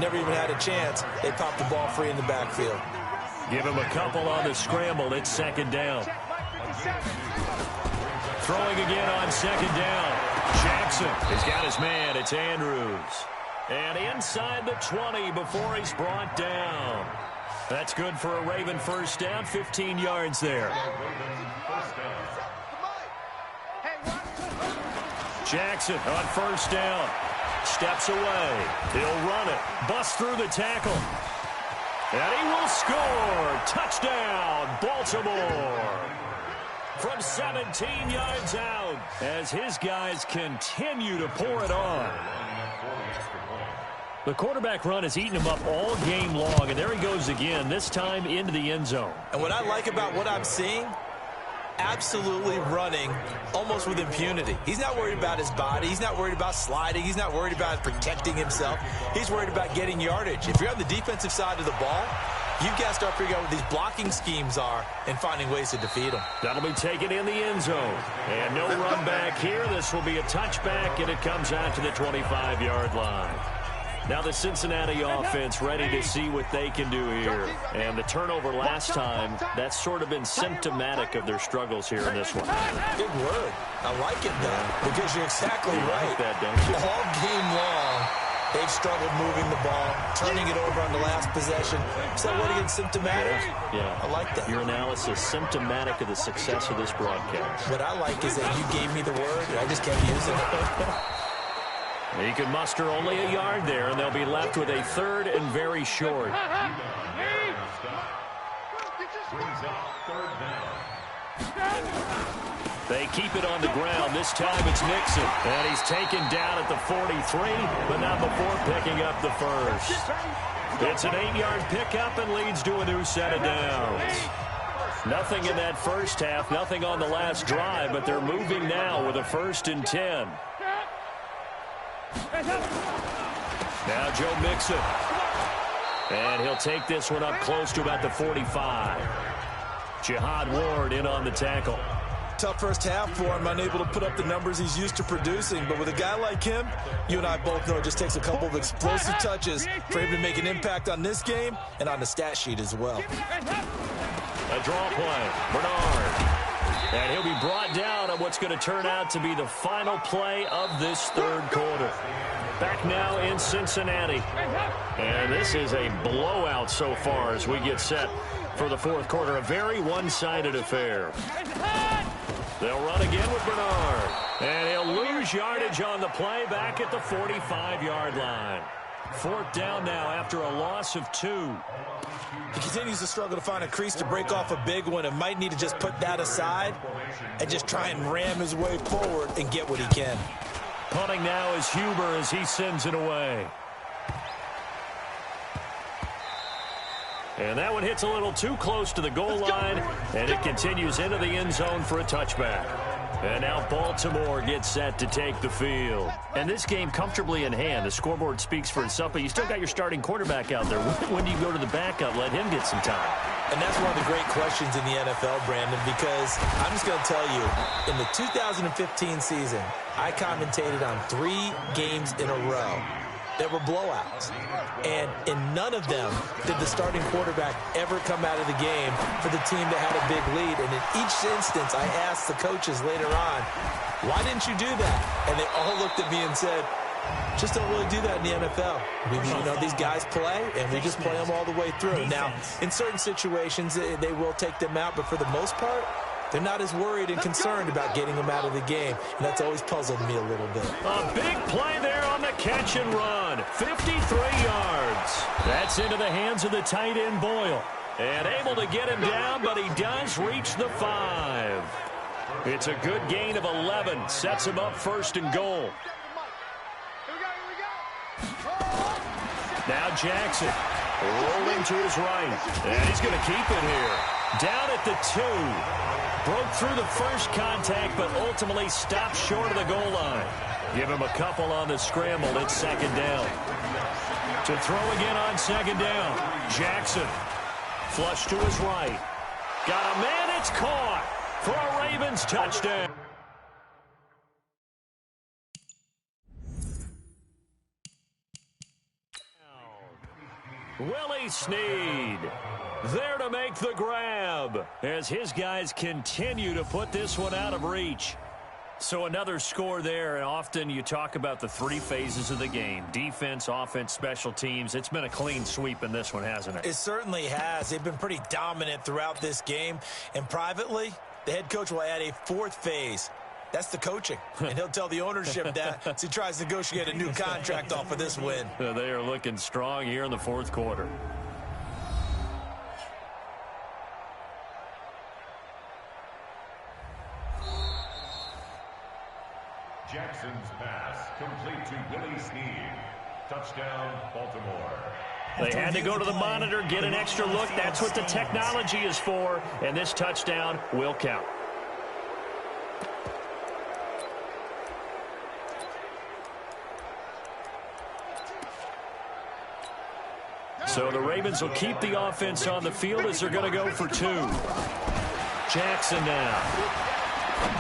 never even had a chance. They popped the ball free in the backfield. Give him a couple on the scramble. It's second down. Throwing again on second down. Jackson has got his man. It's Andrews. And inside the 20 before he's brought down. That's good for a Raven first down, 15 yards there. Jackson on first down. Steps away. He'll run it. Bust through the tackle. And he will score. Touchdown, Baltimore. From 17 yards out as his guys continue to pour it on. The quarterback run has eaten him up all game long, and there he goes again, this time into the end zone. And what I like about what I'm seeing, absolutely running almost with impunity. He's not worried about his body. He's not worried about sliding. He's not worried about protecting himself. He's worried about getting yardage. If you're on the defensive side of the ball, you've got to start figuring out what these blocking schemes are and finding ways to defeat them. That'll be taken in the end zone. And no run back here. This will be a touchback, and it comes out to the 25-yard line. Now the Cincinnati offense ready to see what they can do here. And the turnover last time, that's sort of been symptomatic of their struggles here in this one. Good word. I like it, though, because you're exactly right. Like that, don't you? All game long, they've struggled moving the ball, turning it over on the last possession. Is that what against symptomatic? Yeah. I like that. Your analysis, symptomatic of the success of this broadcast. What I like is that you gave me the word, and I just kept using it. He can muster only a yard there, and they'll be left with a third and very short. They keep it on the ground. This time it's Nixon. And he's taken down at the 43, but not before picking up the first. It's an 8-yard pickup and leads to a new set of downs. Nothing in that first half, nothing on the last drive, but they're moving now with a 1st and 10. Now Joe Mixon. And he'll take this one up close to about the 45. Jihad Ward in on the tackle. Tough first half for him, unable to put up the numbers he's used to producing. But with a guy like him, you and I both know it just takes a couple of explosive touches for him to make an impact on this game and on the stat sheet as well. A draw play. Bernard. And he'll be brought down on what's going to turn out to be the final play of this third quarter. Back now in Cincinnati. And this is a blowout so far as we get set for the fourth quarter. A very one-sided affair. They'll run again with Bernard. And he'll lose yardage on the play back at the 45-yard line. 4th down now after a loss of 2. He continues to struggle to find a crease to break off a big one and might need to just put that aside and just try and ram his way forward and get what he can. Punting now is Huber as he sends it away. And that one hits a little too close to the goal line, and it continues into the end zone for a touchback. And now Baltimore gets set to take the field. And this game comfortably in hand. The scoreboard speaks for itself, but you still got your starting quarterback out there. When do you go to the backup? Let him get some time. And that's one of the great questions in the NFL, Brandon, because I'm just going to tell you, in the 2015 season, I commentated on 3 games in a row that were blowouts. And in none of them did the starting quarterback ever come out of the game for the team that had a big lead. And in each instance, I asked the coaches later on, why didn't you do that? And they all looked at me and said, just don't really do that in the NFL. These guys play, and we just play them all the way through. Now, in certain situations, they will take them out, but for the most part, they're not as worried and concerned about getting them out of the game, and that's always puzzled me a little bit. A big play there on the catch and run. 53 yards. That's into the hands of the tight end, Boyle. And able to get him down, but he does reach the 5. It's a good gain of 11. Sets him up 1st and goal. Now Jackson rolling to his right. And he's going to keep it here. Down at the 2. Broke through the first contact, but ultimately stopped short of the goal line. Give him a couple on the scramble. It's 2nd down. To throw again on 2nd down. Jackson. Flush to his right. Got a man. It's caught for a Ravens touchdown. Willie Snead there to make the grab as his guys continue to put this one out of reach. So another score there, and often you talk about the 3 phases of the game. Defense, offense, special teams. It's been a clean sweep in this one, hasn't it? It certainly has. They've been pretty dominant throughout this game. And privately, the head coach will add a 4th phase. That's the coaching. And he'll tell the ownership that as he tries to negotiate a new contract off of this win. They are looking strong here in the 4th quarter. Jackson's pass complete to Willie Snead. Touchdown, Baltimore. They had to go to the monitor, get an extra look. That's what the technology is for. And this touchdown will count. So the Ravens will keep the offense on the field as they're going to go for 2. Jackson now.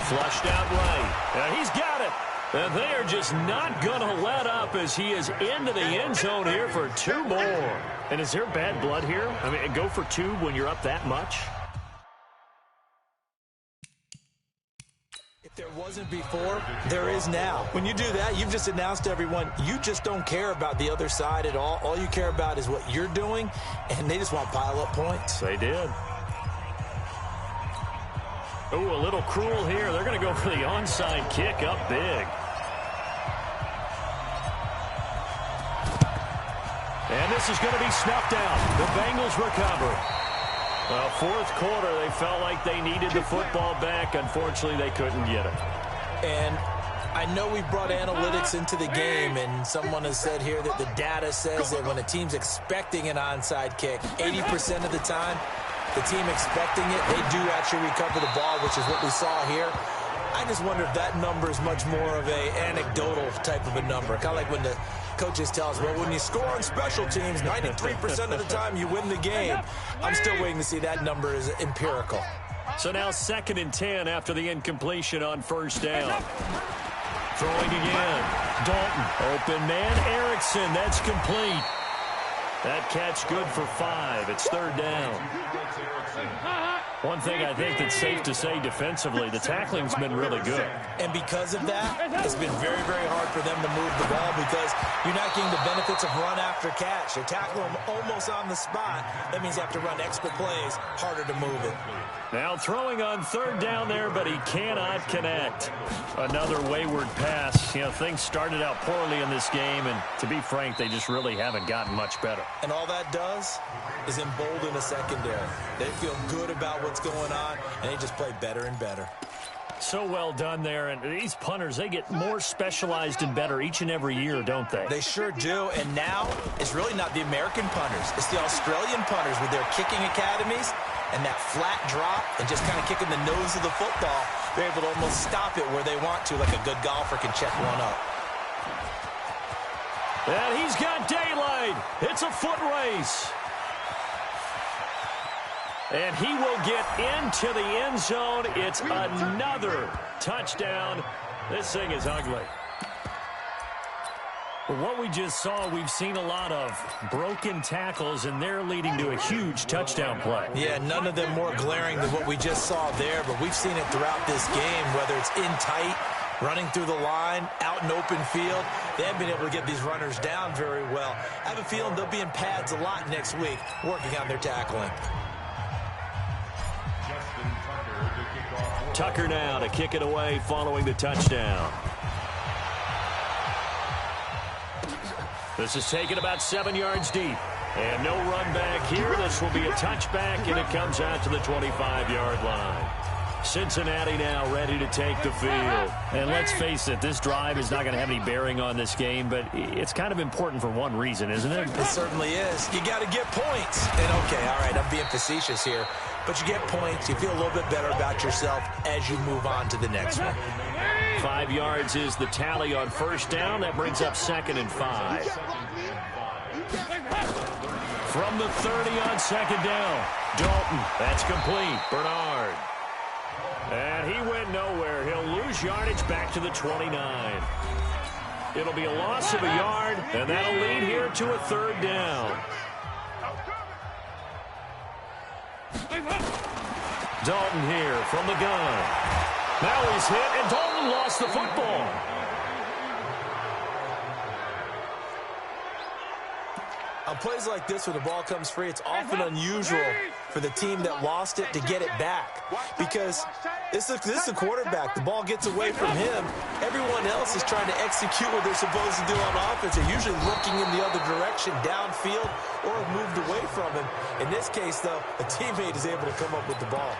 Flushed out right. And he's got it. And they are just not going to let up as he is into the end zone here for 2 more. And is there bad blood here? I mean, go for 2 when you're up that much? If there wasn't before, there is now. When you do that, you've just announced to everyone, you just don't care about the other side at all. All you care about is what you're doing, and they just want to pile up points. They did. Oh, a little cruel here. They're going to go for the onside kick up big. And this is going to be snuffed out. The Bengals recover. Well, 4th quarter, they felt like they needed the football back. Unfortunately, they couldn't get it. And I know we brought analytics into the game, and someone has said here that the data says that when a team's expecting an onside kick, 80% of the time, the team expecting it, they do actually recover the ball, which is what we saw here. I just wonder if that number is much more of a anecdotal type of a number. Kind of like when the coaches tell us, well, when you score on special teams, 93% of the time you win the game. I'm still waiting to see that number is empirical. So now 2nd and 10 after the incompletion on 1st down. Throwing again. Dalton. Open man. Erickson. That's complete. That catch good for 5. It's 3rd down. One thing I think that's safe to say defensively, the tackling's been really good. And because of that, it's been very, very hard for them to move the ball because you're not getting the benefits of run after catch. They tackle them almost on the spot. That means you have to run extra plays, harder to move it. Now throwing on 3rd down there, but he cannot connect. Another wayward pass. You know, things started out poorly in this game, and to be frank, they just really haven't gotten much better. And all that does is embolden a secondary. They feel good about what's going on, and they just play better and better. So well done there, and these punters, they get more specialized and better each and every year, don't they? They sure do, and now it's really not the American punters. It's the Australian punters with their kicking academies. and that flat drop and just kind of kicking the nose of the football, they're able to almost stop it where they want to, like a good golfer can check one up. And he's got daylight. It's a foot race. And he will get into the end zone. It's another touchdown. This thing is ugly. But what we just saw, we've seen a lot of broken tackles, and they're leading to a huge touchdown play. Yeah, none of them more glaring than what we just saw there, but we've seen it throughout this game, whether it's in tight, running through the line, out in open field. They haven't been able to get these runners down very well. I have a feeling they'll be in pads a lot next week, working on their tackling. Tucker now to kick it away following the touchdown. This is taken about 7 yards deep. And no run back here. This will be a touchback, and it comes out to the 25-yard line. Cincinnati now ready to take the field. And let's face it, this drive is not going to have any bearing on this game, but it's kind of important for one reason, isn't it? It certainly is. You got to get points. And, okay, all right, I'm being facetious here. But you get points. You feel a little bit better about yourself as you move on to the next one. 5 yards is the tally on first down. That brings up 2nd and 5. From the 30 on 2nd down. Dalton, that's complete. Bernard. And he went nowhere. He'll lose yardage back to the 29. It'll be a loss of a yard, and that'll lead here to a 3rd down. Dalton here from the gun. Now he's hit, and Dalton lost the football. On plays like this where the ball comes free, it's often unusual for the team that lost it to get it back. Because this is a quarterback. The ball gets away from him. Everyone else is trying to execute what they're supposed to do on offense. They're usually looking in the other direction, downfield, or have moved away from him. In this case, though, a teammate is able to come up with the ball.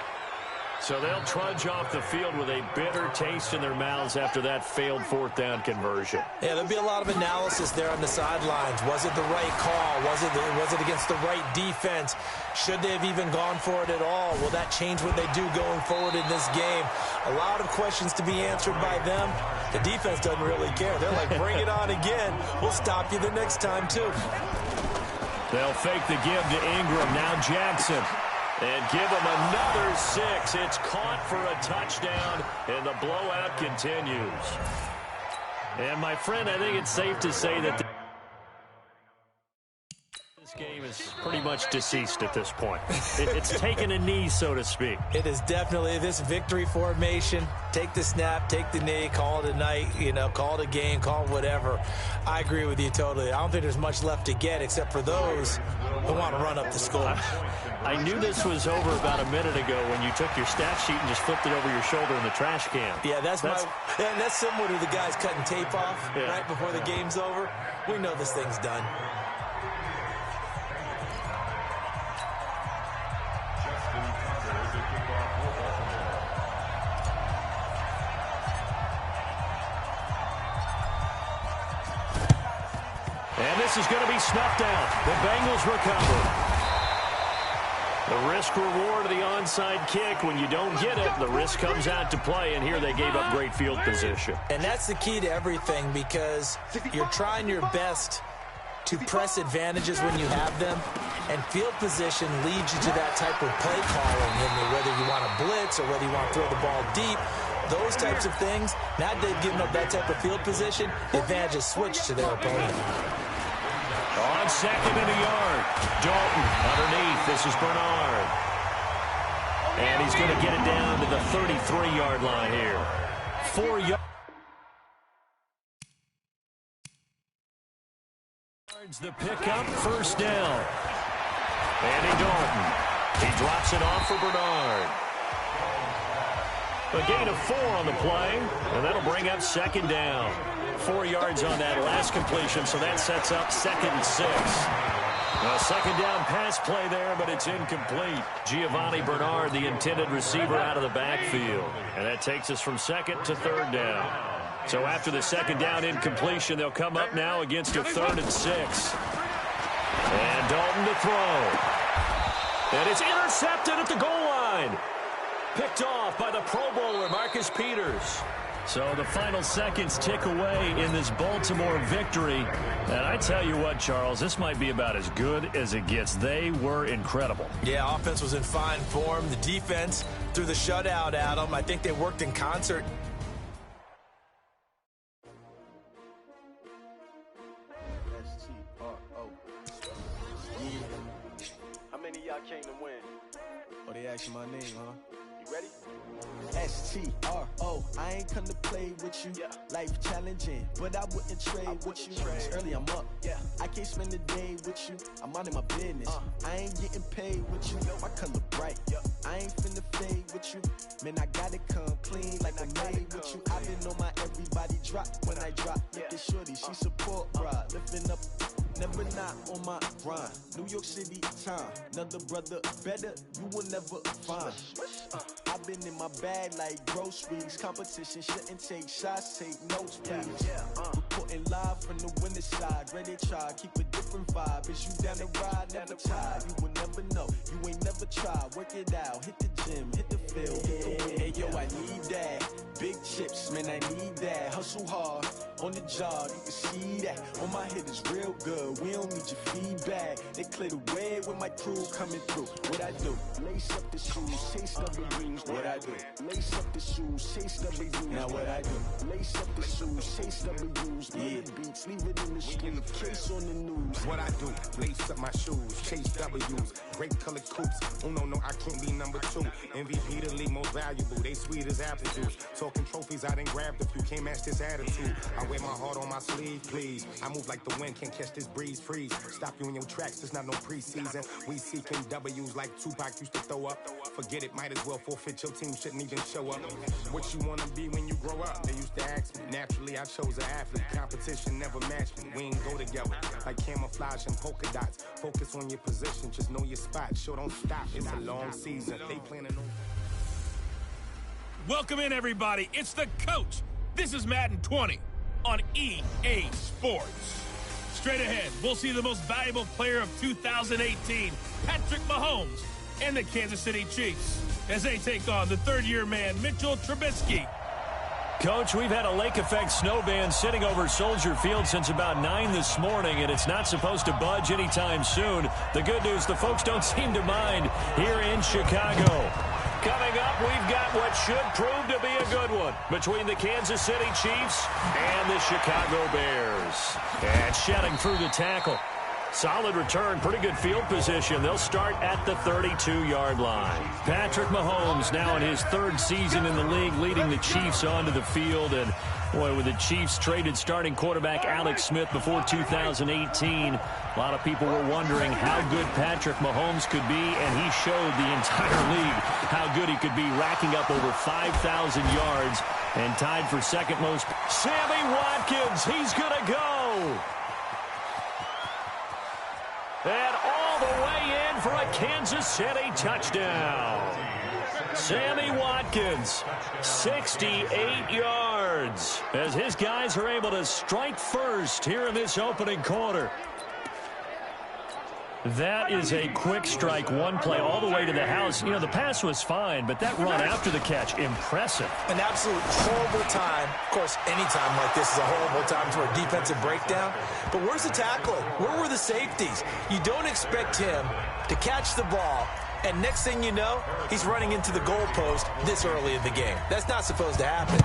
So they'll trudge off the field with a bitter taste in their mouths after that failed 4th down conversion. Yeah, there'll be a lot of analysis there on the sidelines. Was it the right call? Was it against the right defense? Should they have even gone for it at all? Will that change what they do going forward in this game? A lot of questions to be answered by them. The defense doesn't really care. They're like, bring it on again. We'll stop you the next time, too. They'll fake the give to Ingram. Now Jackson. And give him another 6. It's caught for a touchdown, and the blowout continues. And, my friend, I think it's safe to say that this game is pretty much deceased at this point. It's taken a knee, so to speak. It is definitely this victory formation. Take the snap, take the knee, call it a night, call it a game, call it whatever. I agree with you totally. I don't think there's much left to get except for those who want to run up the score. I knew this was over about a minute ago when you took your stat sheet and just flipped it over your shoulder in the trash can. Yeah, that's similar to the guys cutting tape off right before the game's over. We know this thing's done. And this is going to be snuffed out. The Bengals recover. The risk-reward of the onside kick. When you don't get it, the risk comes out to play, and here they gave up great field position. And that's the key to everything, because you're trying your best to press advantages when you have them, and field position leads you to that type of play calling, whether you want to blitz or whether you want to throw the ball deep. Those types of things, now they've given up that type of field position, the advantage is switched to their opponent. On 2nd and a yard, Dalton underneath. This is Bernard. And he's going to get it down to the 33-yard line here. 4 yards. The pickup, 1st down. Andy Dalton. He drops it off for Bernard. A gain of 4 on the play, and that'll bring up 2nd down. 4 yards on that last completion, so that sets up 2nd and 6. A 2nd down pass play there, but it's incomplete. Giovanni Bernard, the intended receiver, out of the backfield. And that takes us from 2nd to 3rd down. So after the 2nd down incompletion, they'll come up now against a 3rd and 6. And Dalton to throw. And it's intercepted at the goal line. Picked off by the Pro Bowler, Marcus Peters. So the final seconds tick away in this Baltimore victory. And I tell you what, Charles, this might be about as good as it gets. They were incredible. Yeah, offense was in fine form. The defense threw the shutout at them. I think they worked in concert. How many of y'all came to win? Oh, they asking my name, huh? You ready? S-T-R-O, I ain't come to play with you. Life challenging, but I wouldn't trade with you. It's early, I'm up. I can't spend the day with you. I'm out of my business. I ain't getting paid with you. My color bright. I ain't finna fade with you. Man, I gotta come clean like I made with you. I been on my everybody drop when I drop. Look at shorty, she support, bruh. Lifting up. Never not on my grind. New York City time. Another brother better, you will never find. I've been in my bag like groceries. Competition shouldn't take shots, take notes, please. Reporting live from the winter side. Ready to try, keep a different vibe. Is you down the ride, never tired. You will never know, you ain't never tried. Work it out, hit the gym, hit the field, hit the win. Hey yo, I need that. Big chips, man, I need that. Hustle hard, on the job, you can see that. On my head is real good, we don't need your feedback. They clear the way with my crew coming through. What I do? Lace up the shoes, chase double dreams. What I do? Lace up the shoes, chase double dreams. Now what I do? Lace up the shoes, chase double dreams. Yeah, beats, leave it in the street, case on the news. What I do? Lace up my shoes, chase W's. Great colored coops. Oh no, I can't be number 2. MVP the league most valuable. They sweet as apple juice. Talking trophies, I done grabbed a few. Can't match this attitude. I wear my heart on my sleeve, please. I move like the wind, can't catch this breeze. Freeze. Stop you in your tracks, it's not no preseason. We seeking W's like Tupac used to throw up. Forget it, might as well forfeit. Your team shouldn't even show up. What you wanna be when you grow up? They used to ask me. Naturally, I chose an athlete. Competition never matched me. We ain't go together like camouflage and polka dots. Focus on your position, just know your spot. Sure, don't stop. It's a long season. They planning on. Welcome in, everybody. It's the coach. This is Madden 20 on EA Sports. Straight ahead, we'll see the most valuable player of 2018, Patrick Mahomes, and the Kansas City Chiefs, as they take on the third-year man, Mitchell Trubisky. Coach, we've had a lake effect snow band sitting over Soldier Field since about 9 this morning, and it's not supposed to budge anytime soon. The good news, the folks don't seem to mind here in Chicago. Coming up, we've got what should prove to be a good one between the Kansas City Chiefs and the Chicago Bears. And shedding through the tackle. Solid return, pretty good field position. They'll start at the 32-yard line. Patrick Mahomes now in his third season in the league, leading the Chiefs onto the field. And, boy, with the Chiefs traded starting quarterback Alex Smith before 2018, a lot of people were wondering how good Patrick Mahomes could be, and he showed the entire league how good he could be, racking up over 5,000 yards and tied for second most. Sammy Watkins, he's going to go. And all the way in for a Kansas City touchdown. Sammy Watkins, 68 yards, as his guys are able to strike first here in this opening quarter. That is a quick strike, one play all the way to the house. You know, the pass was fine, but that run after the catch, impressive. An absolute horrible time. Of course, any time like this is a horrible time for a defensive breakdown. But where's the tackling? Where were the safeties? You don't expect him to catch the ball, and next thing you know, he's running into the goalpost this early in the game. That's not supposed to happen.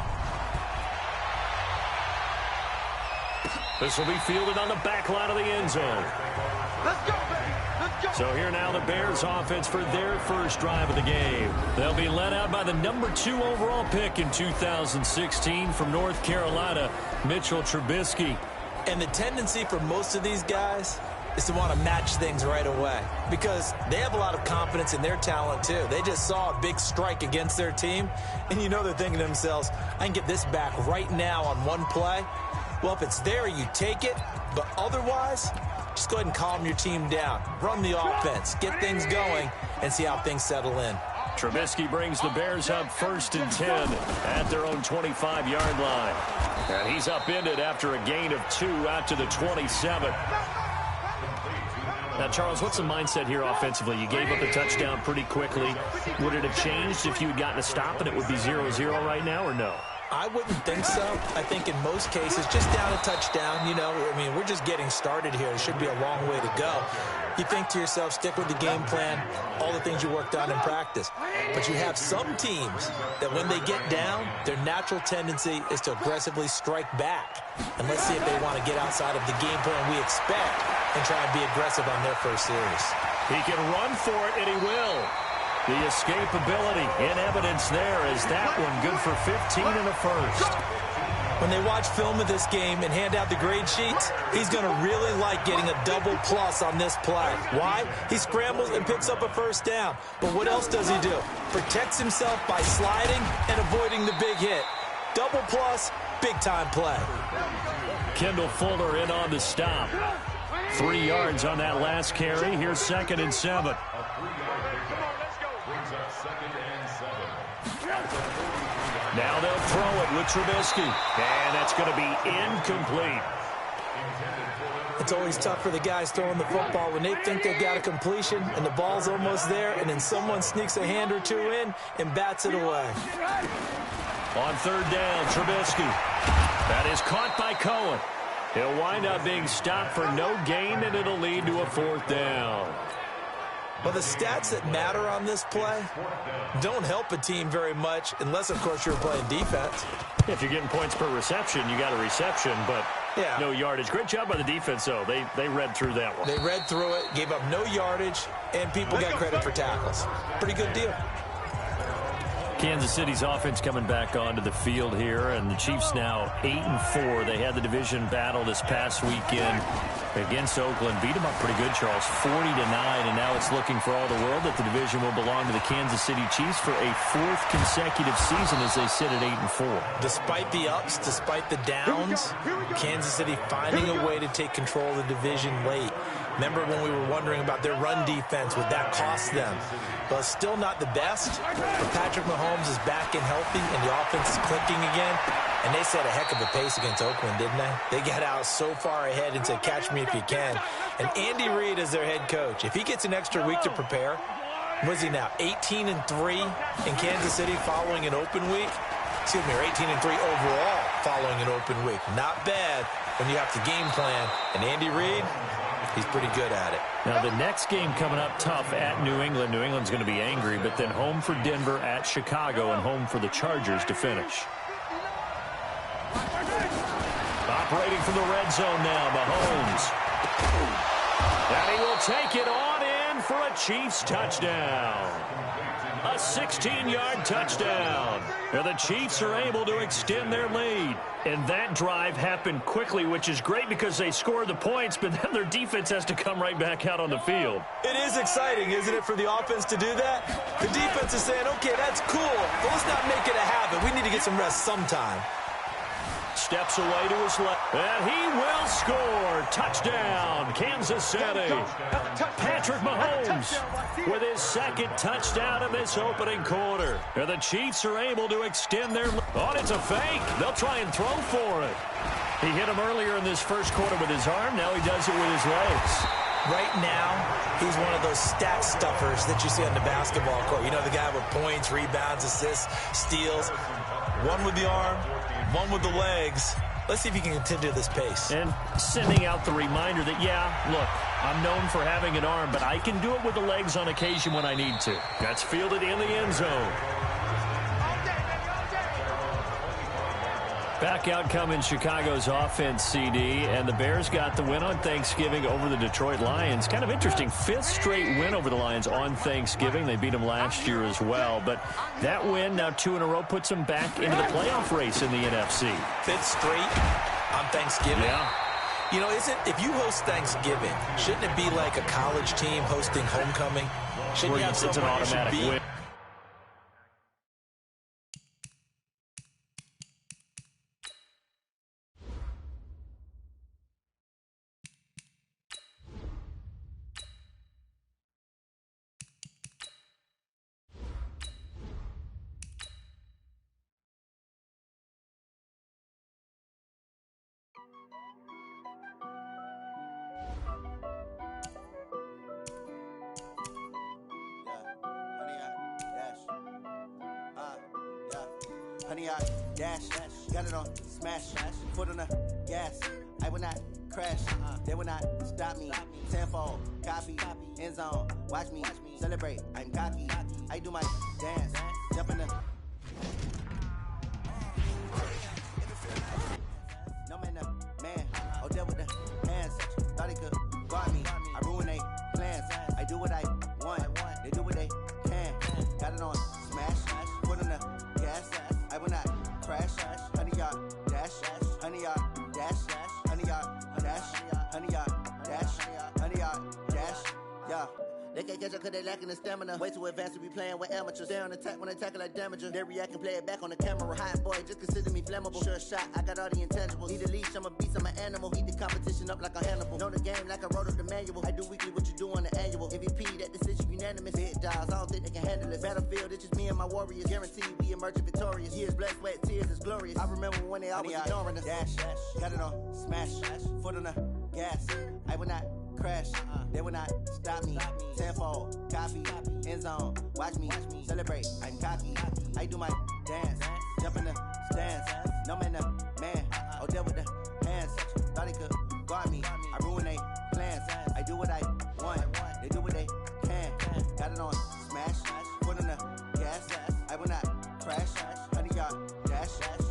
This will be fielded on the back line of the end zone. Let's go, baby. Let's go. So here now the Bears offense for their first drive of the game. They'll be led out by the number 2 overall pick in 2016 from North Carolina, Mitchell Trubisky. And the tendency for most of these guys is to want to match things right away because they have a lot of confidence in their talent too. They just saw a big strike against their team, and you know they're thinking to themselves, I can get this back right now on one play. Well, if it's there, you take it, but otherwise, just go ahead and calm your team down. Run the offense, get things going, and see how things settle in. Trubisky brings the Bears up 1st and 10 at their own 25-yard line. And he's upended after a gain of 2 out to the 27. Now, Charles, what's the mindset here offensively? You gave up a touchdown pretty quickly. Would it have changed if you had gotten a stop and it would be 0-0 right now, or no? I wouldn't think so. I think in most cases, just down a touchdown, we're just getting started here. It should be a long way to go. You think to yourself, stick with the game plan, all the things you worked on in practice. But you have some teams that when they get down, their natural tendency is to aggressively strike back. And let's see if they want to get outside of the game plan we expect and try and be aggressive on their first series. He can run for it, and he will. The escapability in evidence there is that one good for 15 and a first. When they watch film of this game and hand out the grade sheets, he's going to really like getting a double plus on this play. Why? He scrambles and picks up a first down. But what else does he do? Protects himself by sliding and avoiding the big hit. Double plus, big-time play. Kendall Fuller in on the stop. 3 yards on that last carry. Here's 2nd and 7. Now they'll throw it with Trubisky. And that's going to be incomplete. It's always tough for the guys throwing the football when they think they've got a completion and the ball's almost there, and then someone sneaks a hand or two in and bats it away. On 3rd down, Trubisky. That is caught by Cohen. He'll wind up being stopped for no gain, and it'll lead to a 4th down. Well, the stats that matter on this play don't help a team very much unless, of course, you're playing defense. If you're getting points per reception, you got a reception, but no yardage. Great job by the defense, though. They read through that one. They read through it, gave up no yardage, and people got credit for tackles. Pretty good deal. Kansas City's offense coming back onto the field here, and the Chiefs now 8-4. They had the division battle this past weekend against Oakland. Beat them up pretty good, Charles, 40-9, and now it's looking for all the world that the division will belong to the Kansas City Chiefs for a 4th consecutive season as they sit at 8-4. Despite the ups, despite the downs, Kansas City finding a way to take control of the division late. Remember when we were wondering about their run defense, would that cost them? But still not the best. But Patrick Mahomes is back and healthy, and the offense is clicking again. And they set a heck of a pace against Oakland, didn't they? They got out so far ahead and said, catch me if you can. And Andy Reid is their head coach. If he gets an extra week to prepare, what is he now, 18-3 in Kansas City following an open week? Excuse me, or 18-3 overall following an open week. Not bad when you have to game plan. And Andy Reid, he's pretty good at it. Now, the next game coming up tough at New England. New England's going to be angry, but then home for Denver, at Chicago, and home for the Chargers to finish. Operating from the red zone now, Mahomes. And he will take it on in for a Chiefs touchdown. A 16-yard touchdown. And the Chiefs are able to extend their lead. And that drive happened quickly, which is great because they scored the points, but then their defense has to come right back out on the field. It is exciting, isn't it, for the offense to do that? The defense is saying, okay, that's cool, but let's not make it a habit. We need to get some rest sometime. Steps away to his left, and he will score. Touchdown, Kansas City. Patrick Mahomes with his 2nd touchdown of this opening quarter. And the Chiefs are able to extend their lead. Oh, it's a fake. They'll try and throw for it. He hit him earlier in this first quarter with his arm. Now he does it with his legs. Right now, he's one of those stat stuffers that you see on the basketball court. You know, the guy with points, rebounds, assists, steals. One with the arm, one with the legs. Let's see if he can continue this pace. And sending out the reminder that, yeah, look, I'm known for having an arm, but I can do it with the legs on occasion when I need to. That's fielded in the end zone. Back out coming Chicago's offense, CD, and the Bears got the win on Thanksgiving over the Detroit Lions. Kind of interesting, 5th straight win over the Lions on Thanksgiving. They beat them last year as well, but that win, now 2 in a row, puts them back into the playoff race in the NFC. 5th straight on Thanksgiving. Yeah. You know, if you host Thanksgiving, shouldn't it be like a college team hosting homecoming? Shouldn't you have it's an automatic win. 100-yard dash. Got it on smash. Foot on the gas. I will not crash. They will not stop me. Tenfold, copy, end zone. Watch me celebrate. I'm cocky. I do my dance. Jump in the. No man, man. Oh, there with the hands. Thought he could guard me. I ruin they plans. I do what I want. They do what they can. Got it on smash. Foot on the gas. I will not crash. 100-yard dash. 100-yard dash. 100-yard dash. 100-yard dash. 100-yard dash. Yeah. They can't catch up cause they lacking the stamina. Way too advanced to be playing with amateurs. Stay on attack when they tackle like damager. They react and play it back on the camera. Hot boy, just consider me flammable. Sure shot, I got all the intangibles. Need a leash, I'm a beast, I'm an animal. Eat the competition up like a Hannibal. Know the game like I wrote up the manual. I do weekly what you do on the annual. MVP, that decision unanimous. Big dials, I don't think they can handle it. Battlefield, it's just me and my warriors. Guaranteed we emerge victorious. Years, blood, sweat, tears, it's glorious. I remember when they always ignoring us. Dash, got it on smash. Foot on the gas. I will not crash. They will not stop me. Tenfold, copy, end zone. Watch me celebrate. I'm cocky. I do my dance. Jump in the stands. No man, man. Oh, there with the hands. Thought he could guard me. I ruin they plans. I do what I want. They do what they can. Got it on smash. Foot on the gas. I will not crash. 100-yard dash.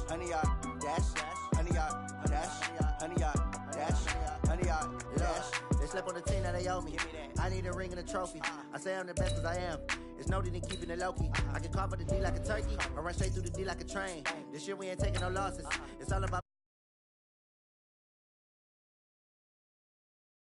100-yard dash. 100-yard dash. 100-yard dash. 100-yard dash. They slept on the team that they owe me. I need a ring and a trophy. I say I'm the best cause I am. It's noted in keeping it low-key. I can carve up the D like a turkey or run straight through the D like a train. This year we ain't taking no losses. It's all about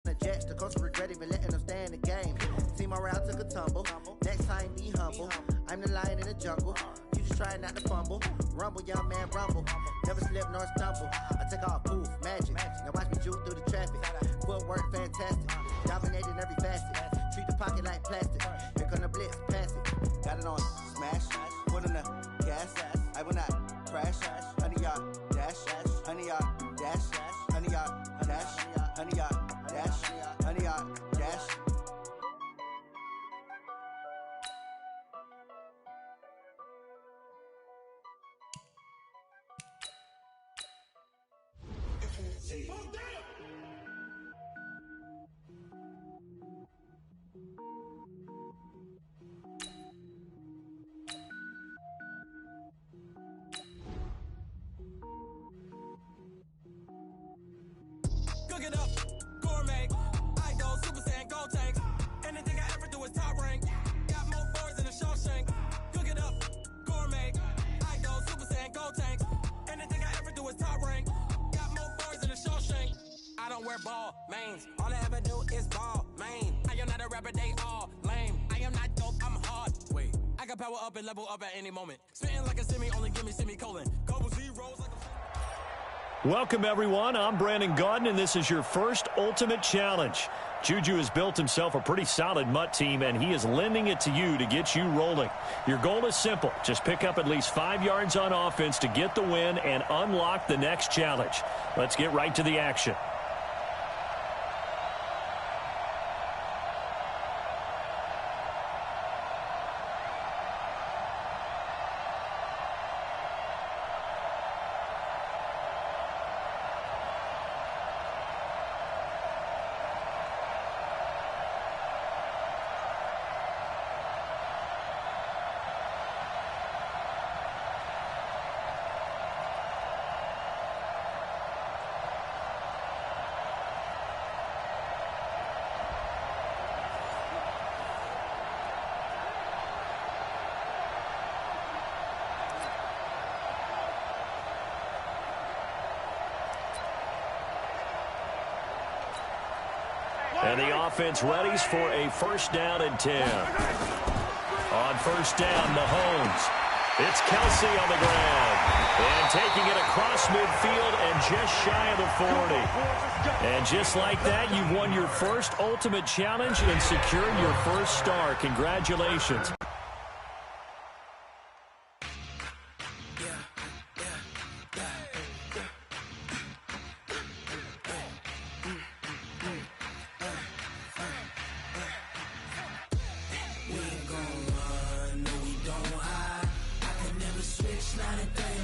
the Jets. The coach will regret even letting them stay in the game. Team morale took a tumble. Next time be humble. I'm the lion in the jungle. You just try not to fumble. Rumble, young man, rumble. Never slip nor stumble. I take off, poof, magic. Now watch me juke through the traffic. Footwork fantastic. Dominating every facet. Treat the pocket like plastic. Here come the blitz, pass it. Got it on smash. Foot on the gas. I will not crash. 100-yard dash. 100-yard dash. 100-yard dash. 100-yard dash. 100-yard dash. Cook it up, gourmet. I go Super Saiyan, gold tanks. Anything I ever do is top rank. Got more fours than a Shawshank. Cook it up, gourmet. I go Super Saiyan, gold tanks. Anything I ever do is top rank. Got more fours than a Shawshank. I don't wear ball mains. All I ever do is ball main. I am not a rapper, they all lame. I am not dope, I'm hard. Wait, I can power up and level up at any moment. Spitting like a semi, only give me semicolon. Couple zeros like a... Welcome, everyone. I'm Brandon Gaudin, and this is your first Ultimate Challenge. Juju has built himself a pretty solid MUT team, and he is lending it to you to get you rolling. Your goal is simple. Just pick up at least 5 yards on offense to get the win and unlock the next challenge. Let's get right to the action. And the offense readies for a first down and 10. On first down, Mahomes. It's Kelsey on the ground. And taking it across midfield and just shy of the 40. And just like that, you've won your first Ultimate Challenge and secured your first star. Congratulations. Not a day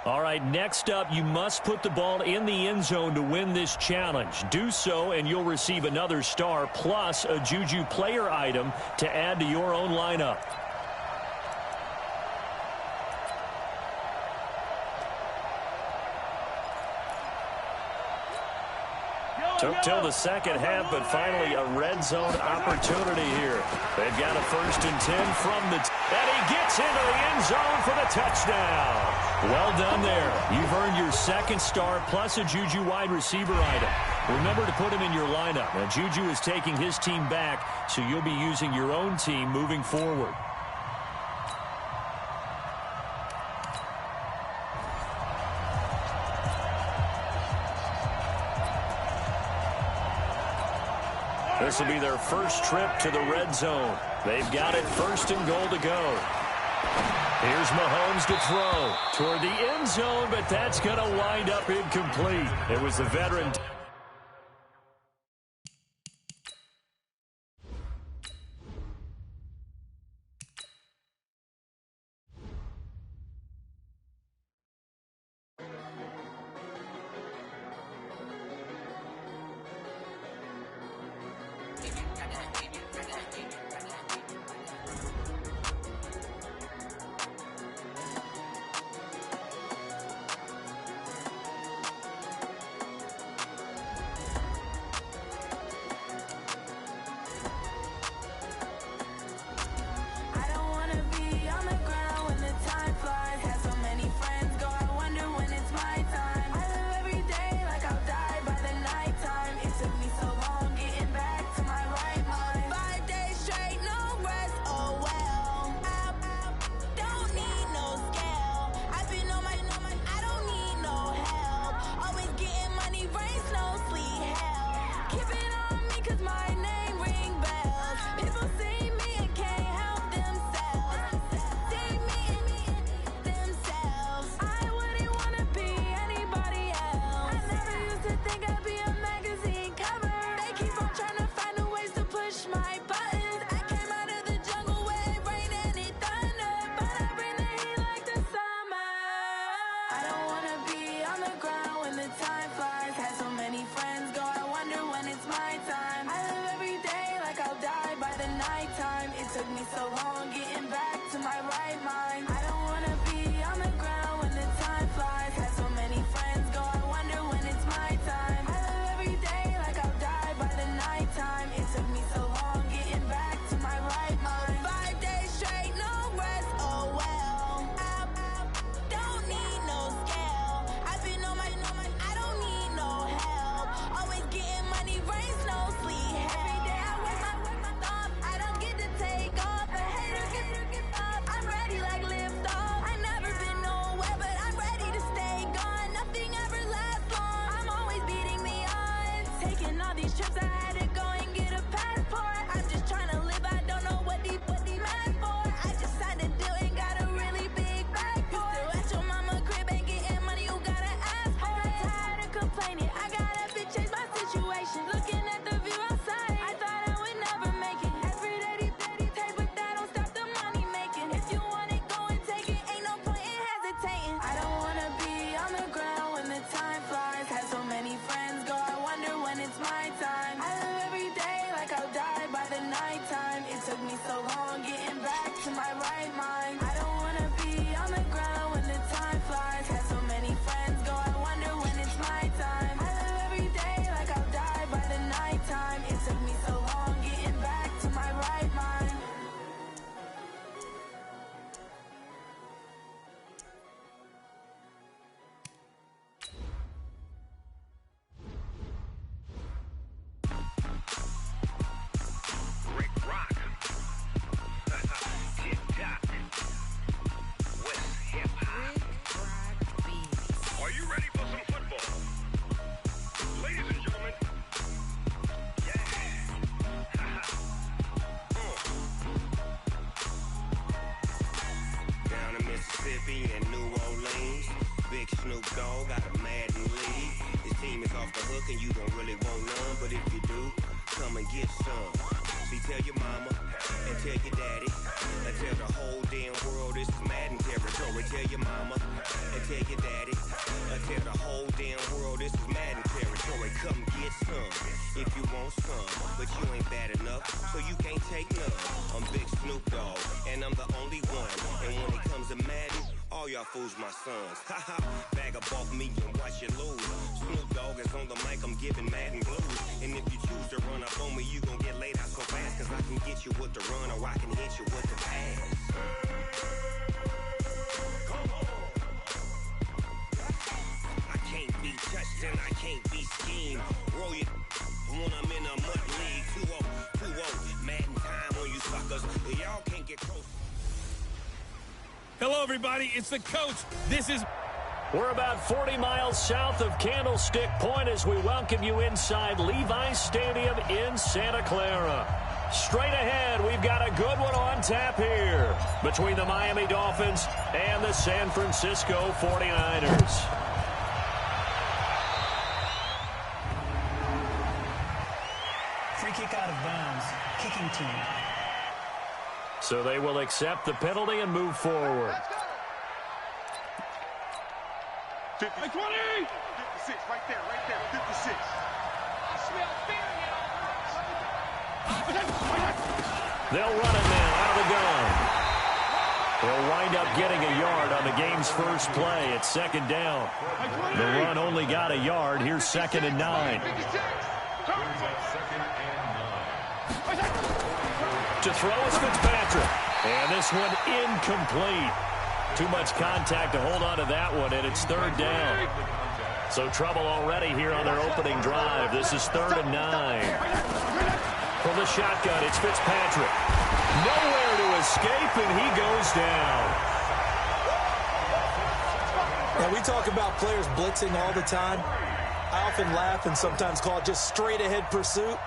All right, next up, you must put the ball in the end zone to win this challenge. Do so, and you'll receive another star plus a Juju player item to add to your own lineup. Took till the second half, but finally a red zone opportunity here. They've got a 1st and 10 from the and he gets into the end zone for the touchdown. Well done there. You've earned your 2nd star plus a Juju wide receiver item. Remember to put him in your lineup. Now, Juju is taking his team back, so you'll be using your own team moving forward. This will be their first trip to the red zone. They've got it 1st and goal to go. Here's Mahomes to throw toward the end zone, but that's going to wind up incomplete. It was the veteran. I tell the whole damn world this is Madden territory. Tell your mama and tell your daddy. I tell the whole damn world this is Madden territory. Come get some if you want some, but you ain't bad enough, so you can't take none. I'm Big Snoop Dogg, and I'm the only one. And when it comes to Madden, all y'all fools my sons. Haha, bag up off me and watch you lose. Snoop Dogg is on the mic, I'm giving Madden blues. And if you choose to run up on me, you gon' get laid out so fast, cause I can get you with the run or I can hit you with the pass. I can't be touched and I can't be schemed. Roll you when I'm in a mud league. 2-0, Madden time on you suckers. Y'all can't get close. Hello, everybody. It's the coach. This is... We're about 40 miles south of Candlestick Point as we welcome you inside Levi's Stadium in Santa Clara. Straight ahead, we've got a good one on tap here between the Miami Dolphins and the San Francisco 49ers. Free kick out of bounds. Kicking team. So they will accept the penalty and move forward. 20! 56, right there, 56. I smell fear They'll run it now out of the gun. They'll wind up getting a yard on the game's first play. It's second down. The run only got a yard. Here's 2nd and 9. To throw is Fitzpatrick. And this one incomplete. Too much contact to hold on to that one, and it's 3rd down. So trouble already here on their opening drive. This is 3rd and 9. From the shotgun, it's Fitzpatrick. Nowhere to escape, and he goes down. Now, we talk about players blitzing all the time. I often laugh and sometimes call it just straight-ahead pursuit.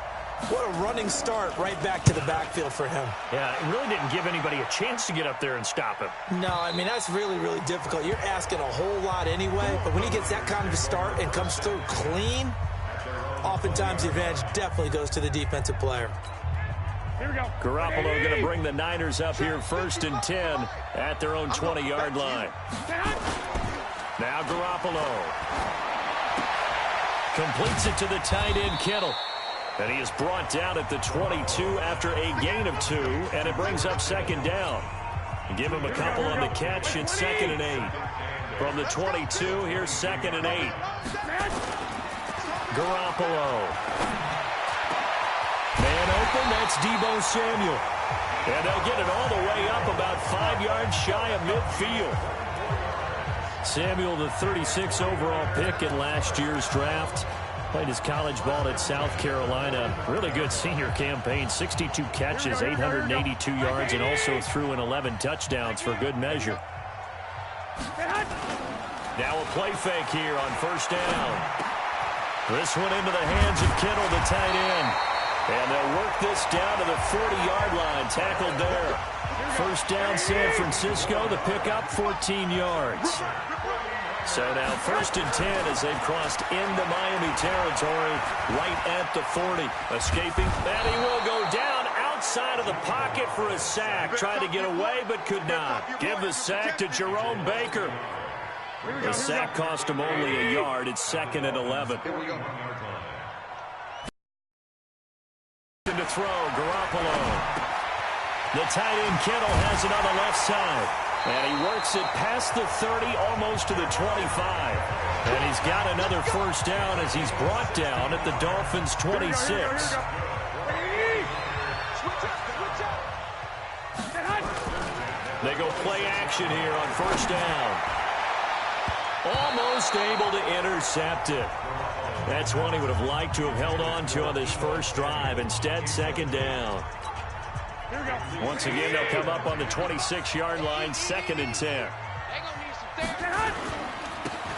What a running start right back to the backfield for him. Yeah, it really didn't give anybody a chance to get up there and stop him. No, I mean, that's really, really difficult. You're asking a whole lot anyway, but when he gets that kind of a start and comes through clean, oftentimes the advantage definitely goes to the defensive player. Here we go. Garoppolo going to bring the Niners up here 1st and 10 at their own 20-yard line. Now Garoppolo completes it to the tight end, Kittle. And he is brought down at the 22 after a gain of 2, and it brings up 2nd down. Give him a couple on the catch. It's 2nd and 8. From the 22, here's 2nd and 8. Garoppolo. Man open, that's Deebo Samuel. And they'll get it all the way up about 5 yards shy of midfield. Samuel, the 36 overall pick in last year's draft. Played his college ball at South Carolina. Really good senior campaign. 62 catches, 882 yards, and also threw in 11 touchdowns for good measure. Now a play fake here on 1st down. This one into the hands of Kittle, the tight end. And they'll work this down to the 40-yard line. Tackled there. 1st down, San Francisco. The pickup, 14 yards. So now 1st and 10 as they've crossed into Miami territory right at the 40. Escaping, and he will go down outside of the pocket for a sack. Tried to get away but could not. Give the sack to Jerome Baker. The sack cost him only a yard. It's 2nd and 11. To throw, Garoppolo. The tight end Kittle has it on the left side. And he works it past the 30, almost to the 25. And he's got another 1st down as he's brought down at the Dolphins' 26. They go play action here on 1st down. Almost able to intercept it. That's one he would have liked to have held on to on this first drive. Instead, 2nd down. Once again, they'll come up on the 26-yard line, 2nd and 10.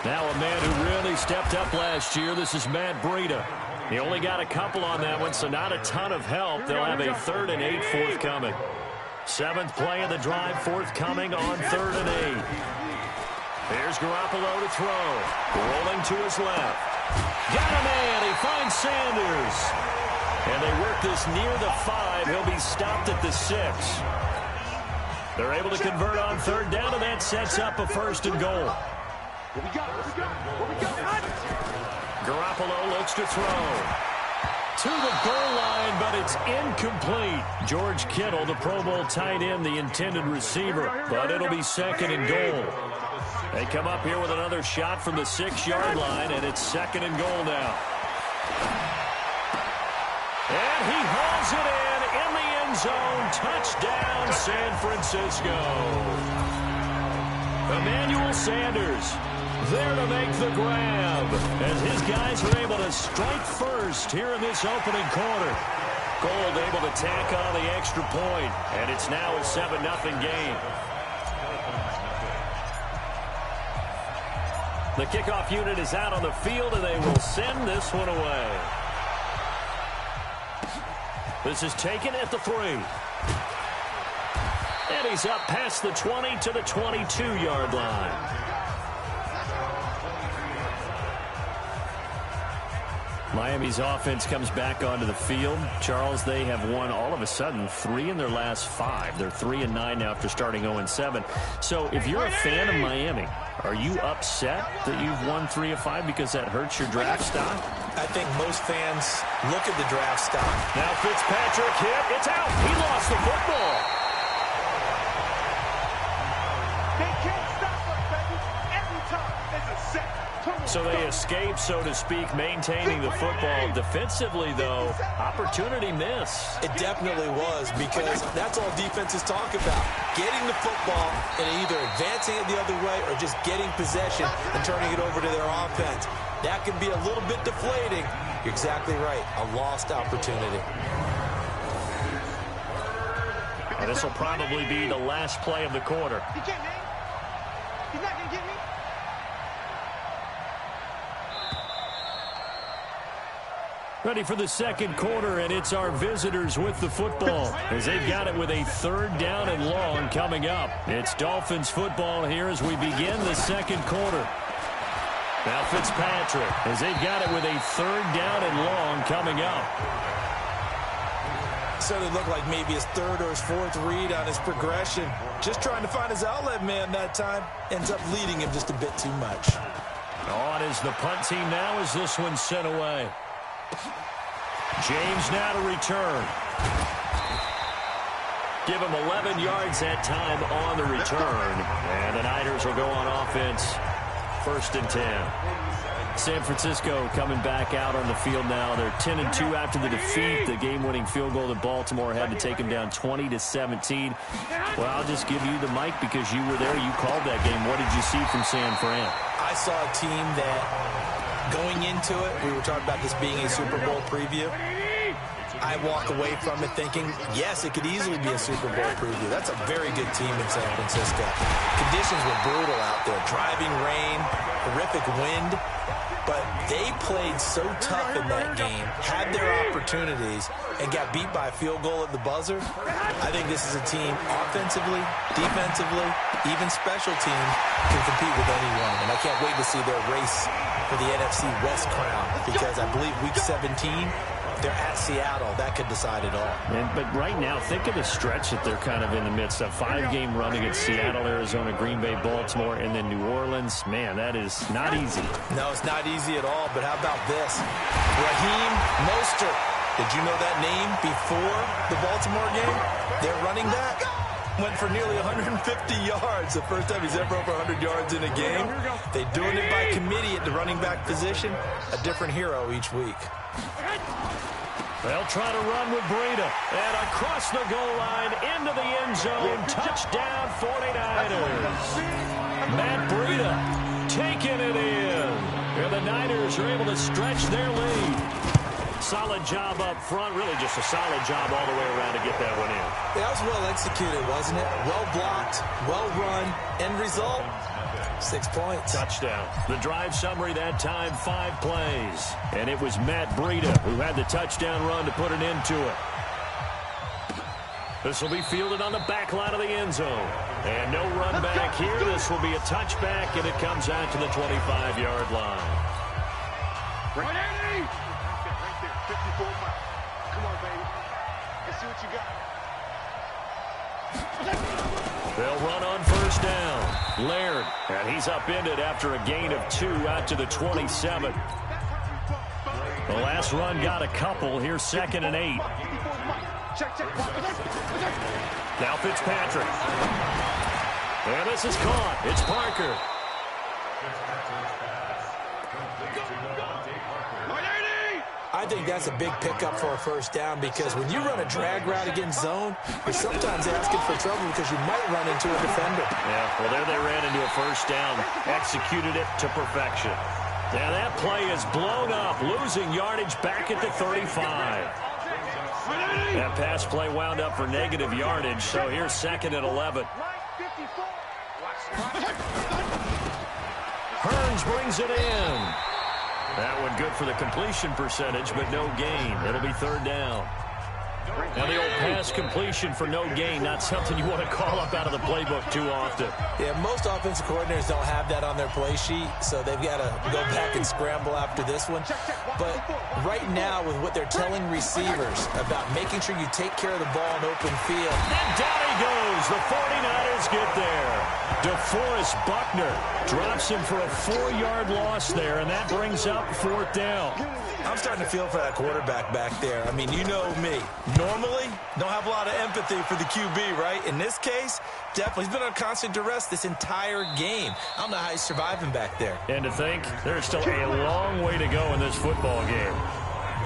Now a man who really stepped up last year. This is Matt Breida. He only got a couple on that one, so not a ton of help. They'll have a 3rd and 8 forthcoming. 7th play of the drive forthcoming on 3rd and 8. Here's Garoppolo to throw. Rolling to his left. Got a man. He finds Sanders. And they work this near the 5. He'll be stopped at the 6. They're able to convert on third down, and that sets up a first and goal. Garoppolo looks to throw. To the goal line, but it's incomplete. George Kittle, the Pro Bowl tight end, the intended receiver, but it'll be second and goal. They come up here with another shot from the 6-yard line, and it's second and goal now. And he hauls it in the end zone. Touchdown, San Francisco. Emmanuel Sanders there to make the grab as his guys are able to strike first here in this opening quarter. Gold able to tack on the extra point, and it's now a 7-0 game. The kickoff unit is out on the field, and they will send this one away. This is taken at the 3. And he's up past the 20 to the 22-yard line. Miami's offense comes back onto the field. Charles, they have won all of a sudden 3 in their last 5. They're 3-9 now after starting 0-7. So if you're a fan of Miami, are you upset that you've won 3 of 5 because that hurts your draft stock? I think most fans look at the draft stock. Now Fitzpatrick hit. It's out. He lost the football. They can't stop us, baby. Every time it's a set. So they escape, so to speak, maintaining the football. Defensively, though, opportunity miss. It definitely was, because that's all defenses talk about. Getting the football and either advancing it the other way or just getting possession and turning it over to their offense. That can be a little bit deflating. You're exactly right. A lost opportunity. And this will probably be the last play of the quarter. He can't, man. He's not going to get me. Ready for the second quarter, and it's our visitors with the football as they've got it with a 3rd down and long coming up. It's Dolphins football here as we begin the second quarter. Now Fitzpatrick as they've got it with a 3rd down and long coming up. So it looked like maybe his 3rd or his 4th read on his progression. Just trying to find his outlet man that time. Ends up leading him just a bit too much. On is the punt team now as this one's sent away. James now to return. Give him 11 yards that time on the return. And the Niners will go on offense. 1st and 10. San Francisco coming back out on the field now. They're 10-2 after the defeat. The game-winning field goal that Baltimore had to take them down 20-17. Well, I'll just give you the mic because you were there. You called that game. What did you see from San Fran? I saw a team that, going into it, we were talking about this being a Super Bowl preview. I walk away from it thinking, yes, it could easily be a Super Bowl preview. That's a very good team in San Francisco. Conditions were brutal out there. Driving rain, horrific wind. But they played so tough in that game, had their opportunities, and got beat by a field goal at the buzzer. I think this is a team offensively, defensively, even special teams can compete with anyone. And I can't wait to see their race for the NFC West crown, because I believe week 17, they're at Seattle. That could decide it all. But right now, think of the stretch that they're kind of in the midst of. 5-game run against Seattle, Arizona, Green Bay, Baltimore, and then New Orleans. Man, that is not easy. No, it's not easy at all. But how about this? Raheem Mostert. Did you know that name before the Baltimore game? Their running back went for nearly 150 yards. The first time he's ever over 100 yards in a game. They're doing it by committee at the running back position. A different hero each week. They'll try to run with Breida. And across the goal line, into the end zone. Touchdown, 49ers. Matt Breida taking it in. And the Niners are able to stretch their lead. Solid job up front. Really just a solid job all the way around to get that one in. That was well executed, wasn't it? Well blocked, well run. End result, 6 points. Touchdown. The drive summary that time, 5 plays. And it was Matt Breida who had the touchdown run to put an end to it. This will be fielded on the back line of the end zone. And no run back here. This will be a touchback, and it comes out to the 25-yard line. Right there, 54 miles. Come on, baby. Let's see what you got. They'll run on first down. Laird, and he's upended after a gain of 2 out to the 27. The last run got a couple. Here's 2nd and 8. Now Fitzpatrick. And this is caught. It's Parker. I think that's a big pickup for a first down because when you run a drag route against zone, you're sometimes asking for trouble because you might run into a defender. Yeah, well, there they ran into a first down. Executed it to perfection. Now that play is blown up, losing yardage back at the 35. That pass play wound up for negative yardage, so here's 2nd and 11. Hearns brings it in. That one good for the completion percentage, but no gain. It'll be 3rd down. Now the old pass completion for no gain, not something you want to call up out of the playbook too often. Yeah, most offensive coordinators don't have that on their play sheet, so they've got to go back and scramble after this one. But right now, with what they're telling receivers about making sure you take care of the ball in open field. And down he goes. The 49ers get there. DeForest Buckner drops him for a 4-yard loss there, and that brings up 4th down. I'm starting to feel for that quarterback back there. I mean, you know me. Normally, don't have a lot of empathy for the QB, right? In this case, definitely. He's been on constant duress this entire game. I don't know how he's surviving back there. And to think, there's still a long way to go in this football game.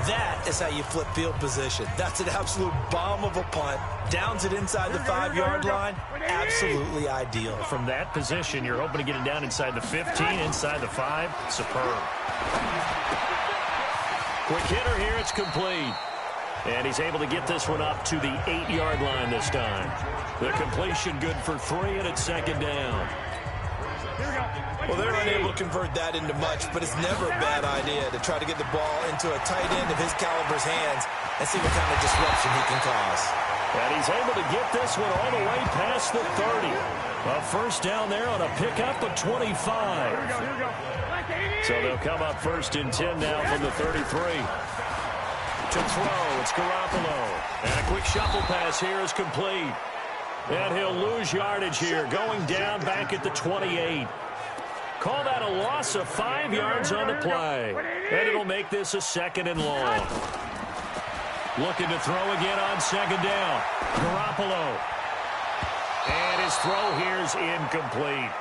That is how you flip field position. That's an absolute bomb of a punt. Downs it inside the 5-yard line. Absolutely ideal. From that position, you're hoping to get it down inside the 15, inside the 5. Superb. Quick hitter here. It's complete. And he's able to get this one up to the 8-yard line this time. The completion good for 3, and it's 2nd down. Well, they're unable to convert that into much, but it's never a bad idea to try to get the ball into a tight end of his caliber's hands and see what kind of disruption he can cause. And he's able to get this one all the way past the 30. A first down there on a pickup of 25. So they'll come up 1st and 10 now from the 33. To throw, it's Garoppolo. And a quick shuffle pass here is complete. And he'll lose yardage here, going down back at the 28. Call that a loss of 5 yards on the play. And it'll make this a 2nd and long. Looking to throw again on 2nd down. Garoppolo. And his throw here is incomplete.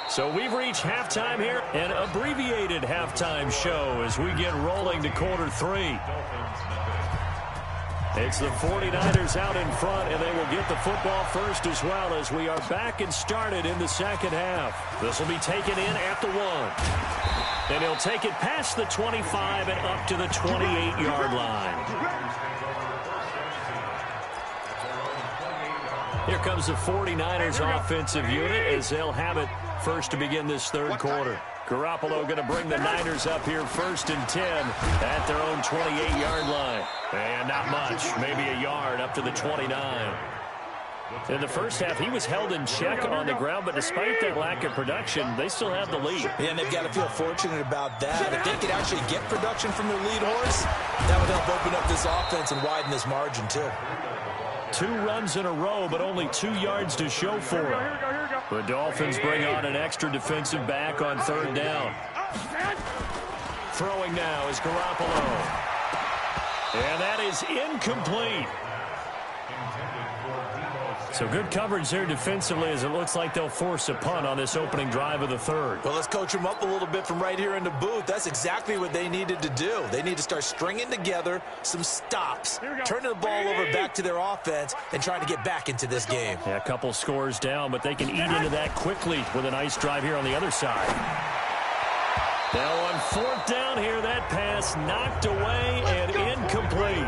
So we've reached halftime here, an abbreviated halftime show as we get rolling to quarter 3. It's the 49ers out in front, and they will get the football first as well as we are back and started in the 2nd half. This will be taken in at the 1. And he'll take it past the 25 and up to the 28-yard line. Here comes the 49ers offensive unit as they'll have it first to begin this 3rd quarter. Garoppolo going to bring the Niners up here 1st and 10 at their own 28-yard line. And not much, maybe a yard up to the 29. In the first half, he was held in check on the ground, but despite that lack of production, they still have the lead. Yeah, and they've got to feel fortunate about that. If they could actually get production from their lead horse, that would help open up this offense and widen this margin, too. 2 runs in a row, but only 2 yards to show for it. The Dolphins bring on an extra defensive back on 3rd down. Throwing now is Garoppolo. And that is incomplete. So good coverage there defensively as it looks like they'll force a punt on this opening drive of the 3rd. Well, let's coach them up a little bit from right here in the booth. That's exactly what they needed to do. They need to start stringing together some stops, turning the ball over back to their offense, and trying to get back into this game. Yeah, a couple scores down, but they can eat into that quickly with a nice drive here on the other side. Now on 4th down here, that pass knocked away and incomplete.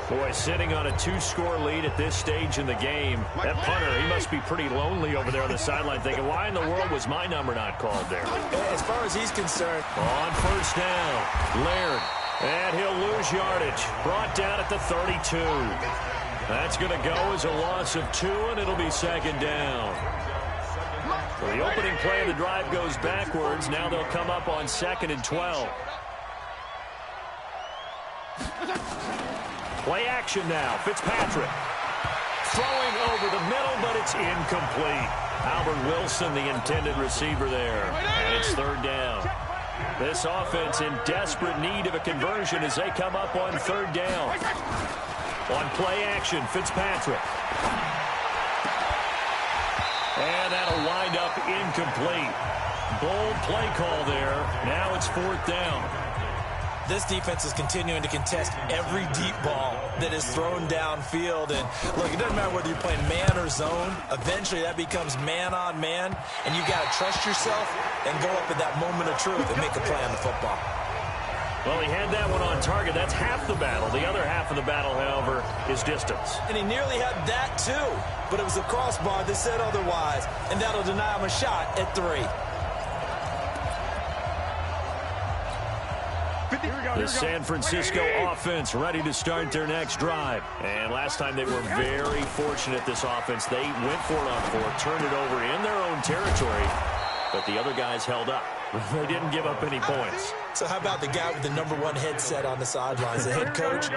Boy, sitting on a 2-score lead at this stage in the game. That punter, he must be pretty lonely over there on the sideline thinking, why in the world was my number not called there? As far as he's concerned. On 1st down, Laird. And he'll lose yardage. Brought down at the 32. That's going to go as a loss of 2, and it'll be 2nd down. So the opening play of the drive goes backwards. Now they'll come up on 2nd and 12. Play action now. Fitzpatrick Throwing over the middle, but it's incomplete. Albert Wilson, the intended receiver there. And it's third down. This offense in desperate need of a conversion as they come up on third down. On play action, Fitzpatrick. And that'll wind up incomplete. Bold play call there. Now it's fourth down. This defense is continuing to contest every deep ball that is thrown downfield. And look, it doesn't matter whether you're playing man or zone. Eventually that becomes man on man. And you've got to trust yourself and go up at that moment of truth and make a play on the football. Well, he had that one on target. That's half the battle. The other half of the battle, however, is distance. And he nearly had that too. But it was a crossbar that said otherwise. And that'll deny him a shot at 3. The San Francisco offense ready to start their next drive. And last time they were very fortunate, this offense. They went for it on 4, turned it over in their own territory, but the other guys held up. They didn't give up any points. So how about the guy with the #1 headset on the sidelines, the head coach?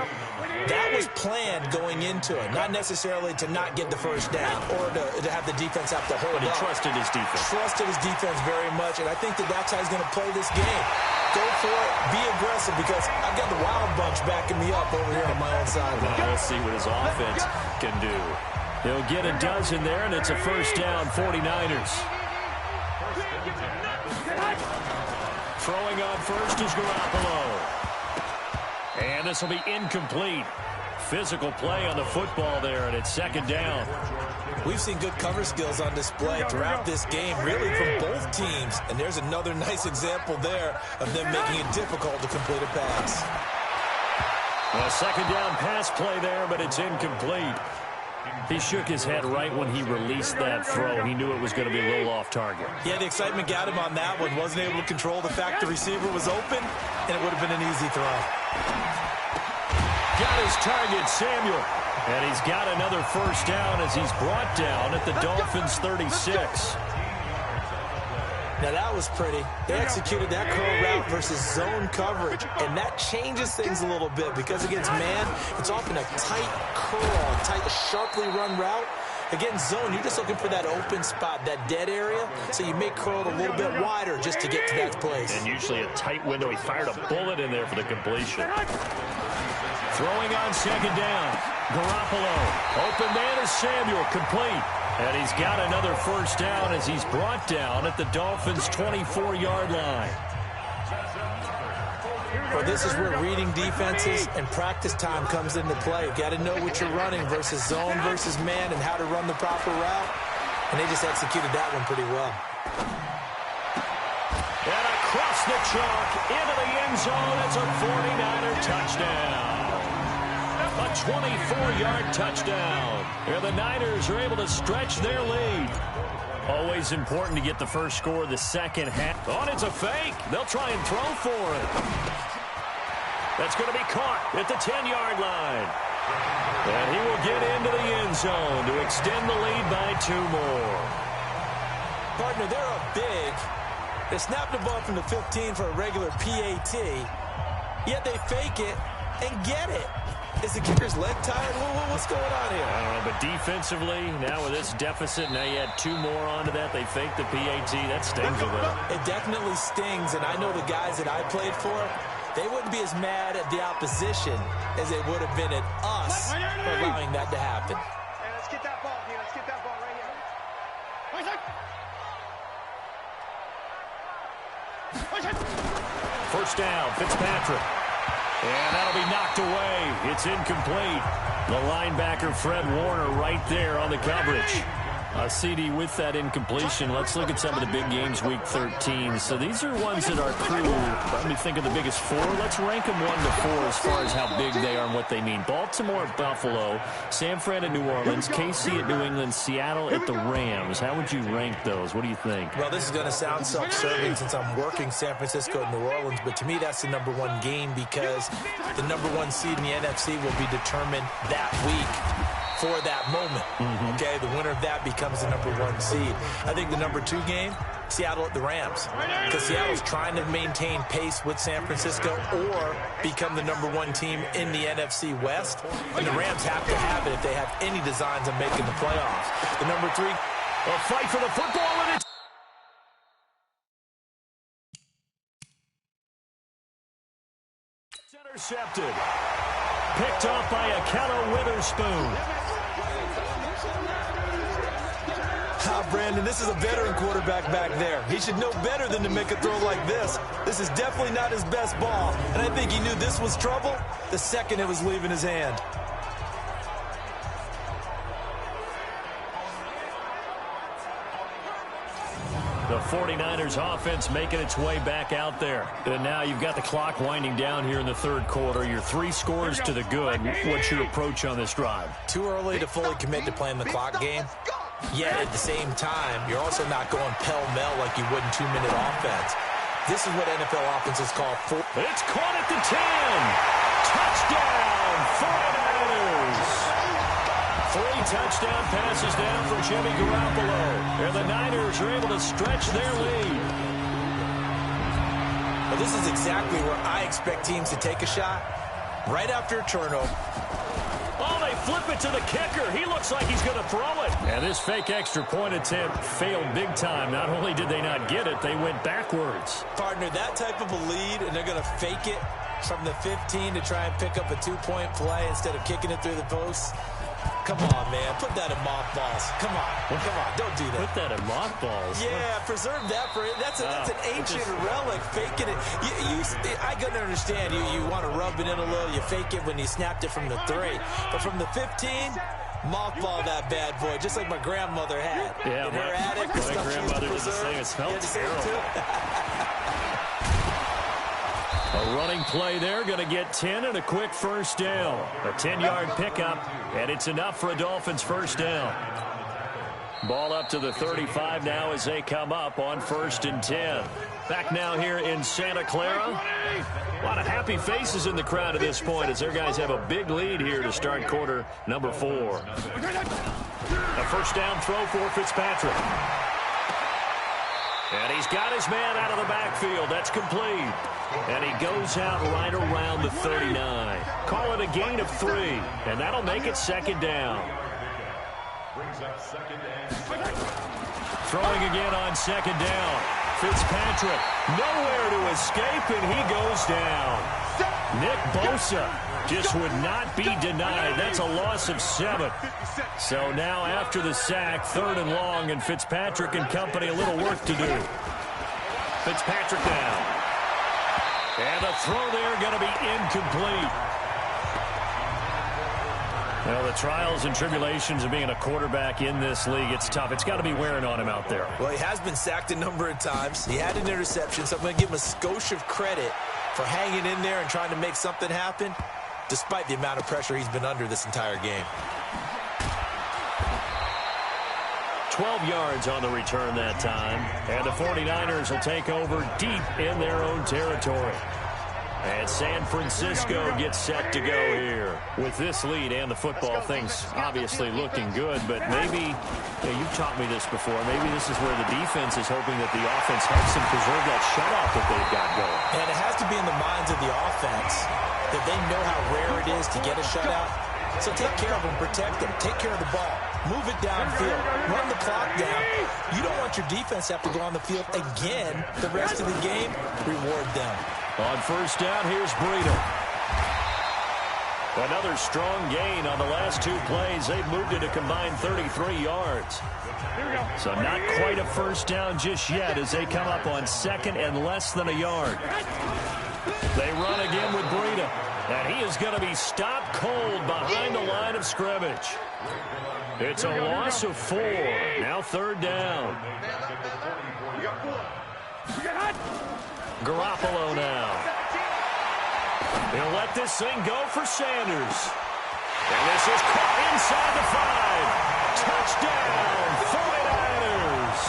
That was planned going into it, not necessarily to not get the first down or to have the defense have to hold But he up. trusted his defense. Trusted his defense very much, and I think that's how he's going to play this game. Go for it, be aggressive, because I've got the Wild Bunch backing me up over here on my own sideline. We'll see what his offense can do. He'll get a dozen there, and it's a first down, 49ers. Throwing on first is Garoppolo. And this will be incomplete. Physical play on the football there, and it's second down. We've seen good cover skills on display throughout this game, really from both teams. And there's another nice example there of them making it difficult to complete a pass. A second down pass play there, but it's incomplete. He shook his head right when he released that throw. He knew it was going to be a little off target. Yeah, the excitement got him on that one. Wasn't able to control the fact the receiver was open, and it would have been an easy throw. Got his target, Samuel. And he's got another first down as he's brought down at the Dolphins' 36. Now, that was pretty. They executed that curl route versus zone coverage, and that changes things a little bit because against man, it's often a tight curl, a tight, sharply run route. Against zone, you're just looking for that open spot, that dead area, so you may curl it a little bit wider just to get to that place. And usually a tight window. He fired a bullet in there for the completion. Throwing on second down. Garoppolo. Open man is Samuel. Complete. And he's got another first down as he's brought down at the Dolphins' 24-yard line. Well, this is where reading defenses and practice time comes into play. Got to know what you're running versus zone versus man and how to run the proper route. And they just executed that one pretty well. And across the chalk into the end zone. It's a 49er touchdown. A 24-yard touchdown. And the Niners are able to stretch their lead. Always important to get the first score of the second half. Oh, and it's a fake. They'll try and throw for it. That's going to be caught at the 10-yard line. And he will get into the end zone to extend the lead by 2 more. Partner, they're up big. They snapped the ball from the 15 for a regular PAT, yet they fake it and get it. Is the kicker's leg tired? What's going on here? I don't know, but defensively, now with this deficit, now you add 2 more onto that. They fake the PAT. That stings a little. It definitely stings, and I know the guys that I played for, they wouldn't be as mad at the opposition as they would have been at us for allowing that to happen. Hey, let's get that ball here. Let's get that ball right here. First down, Fitzpatrick. And that'll be knocked away. It's incomplete. The linebacker, Fred Warner, right there on the coverage. CD with that incompletion. Let's look at some of the big games week 13. So these are ones that our crew, let me think of the biggest 4. Let's rank them 1 to 4 as far as how big they are and what they mean. Baltimore at Buffalo, San Fran at New Orleans, KC at New England, Seattle at the Rams. How would you rank those? What do you think? Well, this is going to sound self-serving since I'm working San Francisco and New Orleans, but to me that's the #1 game because the #1 seed in the NFC will be determined that week for that moment. Okay, the winner of that becomes the #1 seed. I think the #2 game Seattle at the Rams, because Seattle's trying to maintain pace with San Francisco or become the #1 team in the NFC West, and the Rams have to have it if they have any designs of making the playoffs. The #3, a fight for the football, and it's intercepted. Picked off by Akello Witherspoon. Brandon, this is a veteran quarterback back there. He should know better than to make a throw like this. This is definitely not his best ball, and I think he knew this was trouble the second it was leaving his hand. The 49ers offense making its way back out there. And now you've got the clock winding down here in the third quarter. You're 3 scores to the good. What's your approach on this drive? Too early to fully commit to playing the clock game. Yet at the same time, you're also not going pell-mell like you would in 2-minute offense. This is what NFL offenses call It's caught at the 10. Touchdown, 49ers. 3 touchdown passes down for Jimmy Garoppolo. And the Niners are able to stretch their lead. Well, this is exactly where I expect teams to take a shot. Right after a turnover. Oh, they flip it to the kicker. He looks like he's going to throw it. And this fake extra point attempt failed big time. Not only did they not get it, they went backwards. Partner, that type of a lead, and they're going to fake it from the 15 to try and pick up a 2-point play instead of kicking it through the post. Come on, man. Put that in mothballs. Come on. Come on. Don't do that. Put that in mothballs? Yeah, preserve that for it. That's an ancient relic. Faking it. I can understand. You want to rub it in a little. You fake it when you snapped it from the 3. But from the 15, mothball that bad boy, just like my grandmother had. Yeah, in her attic, the my stuff grandmother did the same. It smelled terrible. A running play there, going to get 10 and a quick first down. A 10-yard pickup, and it's enough for a Dolphins first down. Ball up to the 35 now as they come up on 1st and 10. Back now here in Santa Clara. A lot of happy faces in the crowd at this point as their guys have a big lead here to start quarter number 4. A first down throw for Fitzpatrick. And he's got his man out of the backfield. That's complete. And he goes out right around the 39. Call it a gain of 3, and that'll make it 2nd down. Throwing again on 2nd down. Fitzpatrick, nowhere to escape, and he goes down. Nick Bosa just would not be denied. That's a loss of 7. So now after the sack, 3rd and long, and Fitzpatrick and company a little work to do. Fitzpatrick down. And the throw there going to be incomplete. Well, the trials and tribulations of being a quarterback in this league, it's tough. It's got to be wearing on him out there. Well, he has been sacked a number of times. He had an interception, so I'm going to give him a skosh of credit for hanging in there and trying to make something happen, despite the amount of pressure he's been under this entire game. 12 yards on the return that time. And the 49ers will take over deep in their own territory. And San Francisco gets set to go here. With this lead and the football, things obviously looking good, but maybe, you've taught me this before, maybe this is where the defense is hoping that the offense helps them preserve that shutout that they've got going. And it has to be in the minds of the offense that they know how rare it is to get a shutout. So take care of them, protect them, take care of the ball, move it downfield, run the clock down. You don't want your defense to have to go on the field again the rest of the game. Reward them. On first down, here's Breida. Another strong gain on the last 2 plays. They've moved it a combined 33 yards. So not quite a first down just yet as they come up on 2nd and less than a yard. They run again with Breida. And he is going to be stopped cold behind the line of scrimmage. It's a loss of 4. Now 3rd down. Garoppolo now. He'll let this thing go for Sanders. And this is caught inside the 5. Touchdown, 49ers.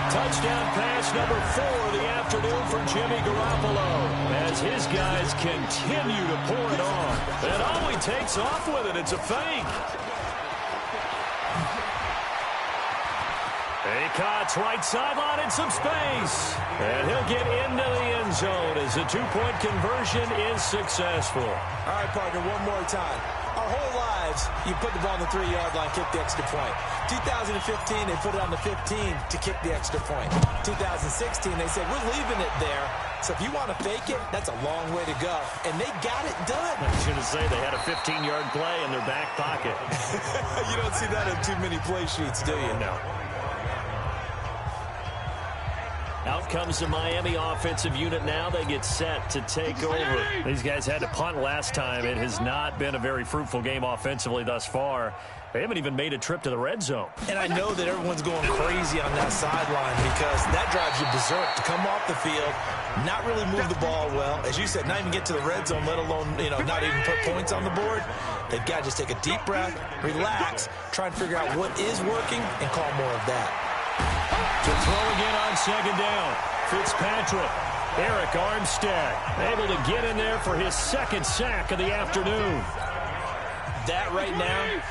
Touchdown pass number 4 of the afternoon for Jimmy Garoppolo. As his guys continue to pour it on. And all he takes off with it, it's a fake. He cuts right sideline in some space. And he'll get into the end zone as the two-point conversion is successful. All right, partner, one more time. Our whole lives, you put the ball on the 3-yard line, kick the extra point. 2015, they put it on the 15 to kick the extra point. 2016, they said, we're leaving it there. So if you want to fake it, that's a long way to go. And they got it done. I was going to say they had a 15-yard play in their back pocket. You don't see that on too many play sheets, do you? No. Out comes the Miami offensive unit now. They get set to take over. These guys had to punt last time. It has not been a very fruitful game offensively thus far. They haven't even made a trip to the red zone. And I know that everyone's going crazy on that sideline because that drives you berserk to come off the field, not really move the ball well. As you said, not even get to the red zone, let alone, not even put points on the board. They've got to just take a deep breath, relax, try and figure out what is working, and call more of that. To throw again on second down. Fitzpatrick, Eric Armstead, able to get in there for his second sack of the afternoon. That right now,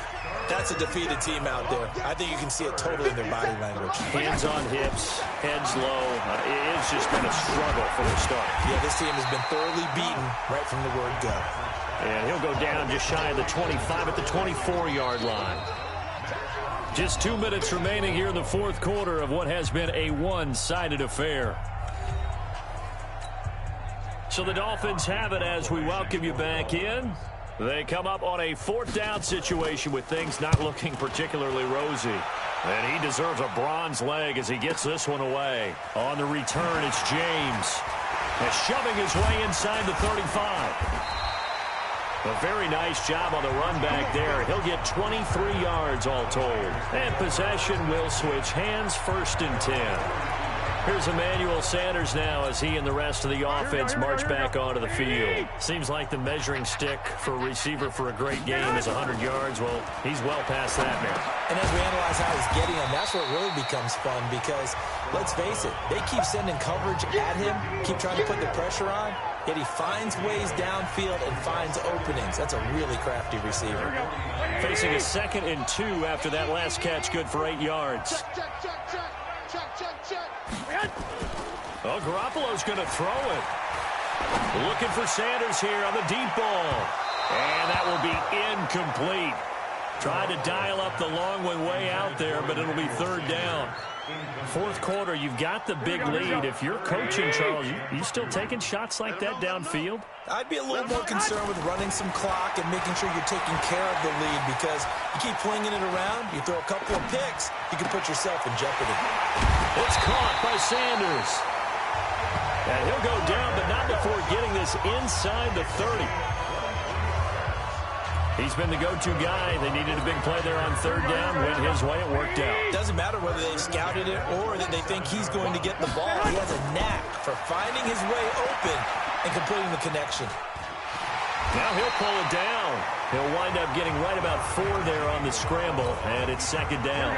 that's a defeated team out there. I think you can see it totally in their body language. Hands on hips, heads low. It's just been a struggle from the start. Yeah, this team has been thoroughly beaten right from the word go. And he'll go down just shy of the 25 at the 24-yard line. Just 2 minutes remaining here in the fourth quarter of what has been a one-sided affair. So the Dolphins have it as we welcome you back in. They come up on a fourth down situation with things not looking particularly rosy. And he deserves a bronze leg as he gets this one away. On the return, it's James. And shoving his way inside the 35. A very nice job on the run back there. He'll get 23 yards all told. And possession will switch hands, 1st and 10. Here's Emmanuel Sanders now as he and the rest of the offense march back onto the field. Seems like the measuring stick for a receiver for a great game is 100 yards. Well, he's well past that now. And as we analyze how he's getting them, that's where it really becomes fun because, let's face it, they keep sending coverage at him, keep trying to put the pressure on, yet he finds ways downfield and finds openings. That's a really crafty receiver. Facing a 2nd and 2 after that last catch, good for 8 yards. Oh, Garoppolo's going to throw it. Looking for Sanders here on the deep ball. And that will be incomplete. Tried to dial up the long one way out there, but it'll be 3rd down. Fourth quarter, you've got the big lead. If you're coaching, Charles, you still taking shots like that downfield? I'd be a little more concerned with running some clock and making sure you're taking care of the lead because you keep flinging it around, you throw a couple of picks, you can put yourself in jeopardy. It's caught by Sanders. And he'll go down, but not before getting this inside the 30. He's been the go-to guy. They needed a big play there on 3rd down. Went his way. It worked out. Doesn't matter whether they scouted it or that they think he's going to get the ball. He has a knack for finding his way open and completing the connection. Now he'll pull it down. He'll wind up getting right about 4 there on the scramble, and it's 2nd down.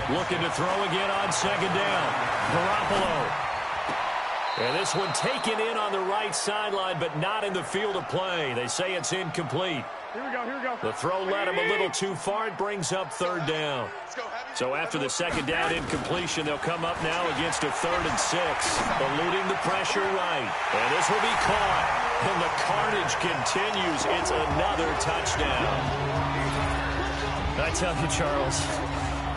Looking to throw again on 2nd down. Garoppolo. And this one taken in on the right sideline, but not in the field of play. They say it's incomplete. Here we go. The throw led him a little too far. It brings up 3rd down. So after the 2nd down incompletion, they'll come up now against a 3rd and 6. Eluding the pressure right. And this will be caught. And the carnage continues. It's another touchdown. I tell you, Charles,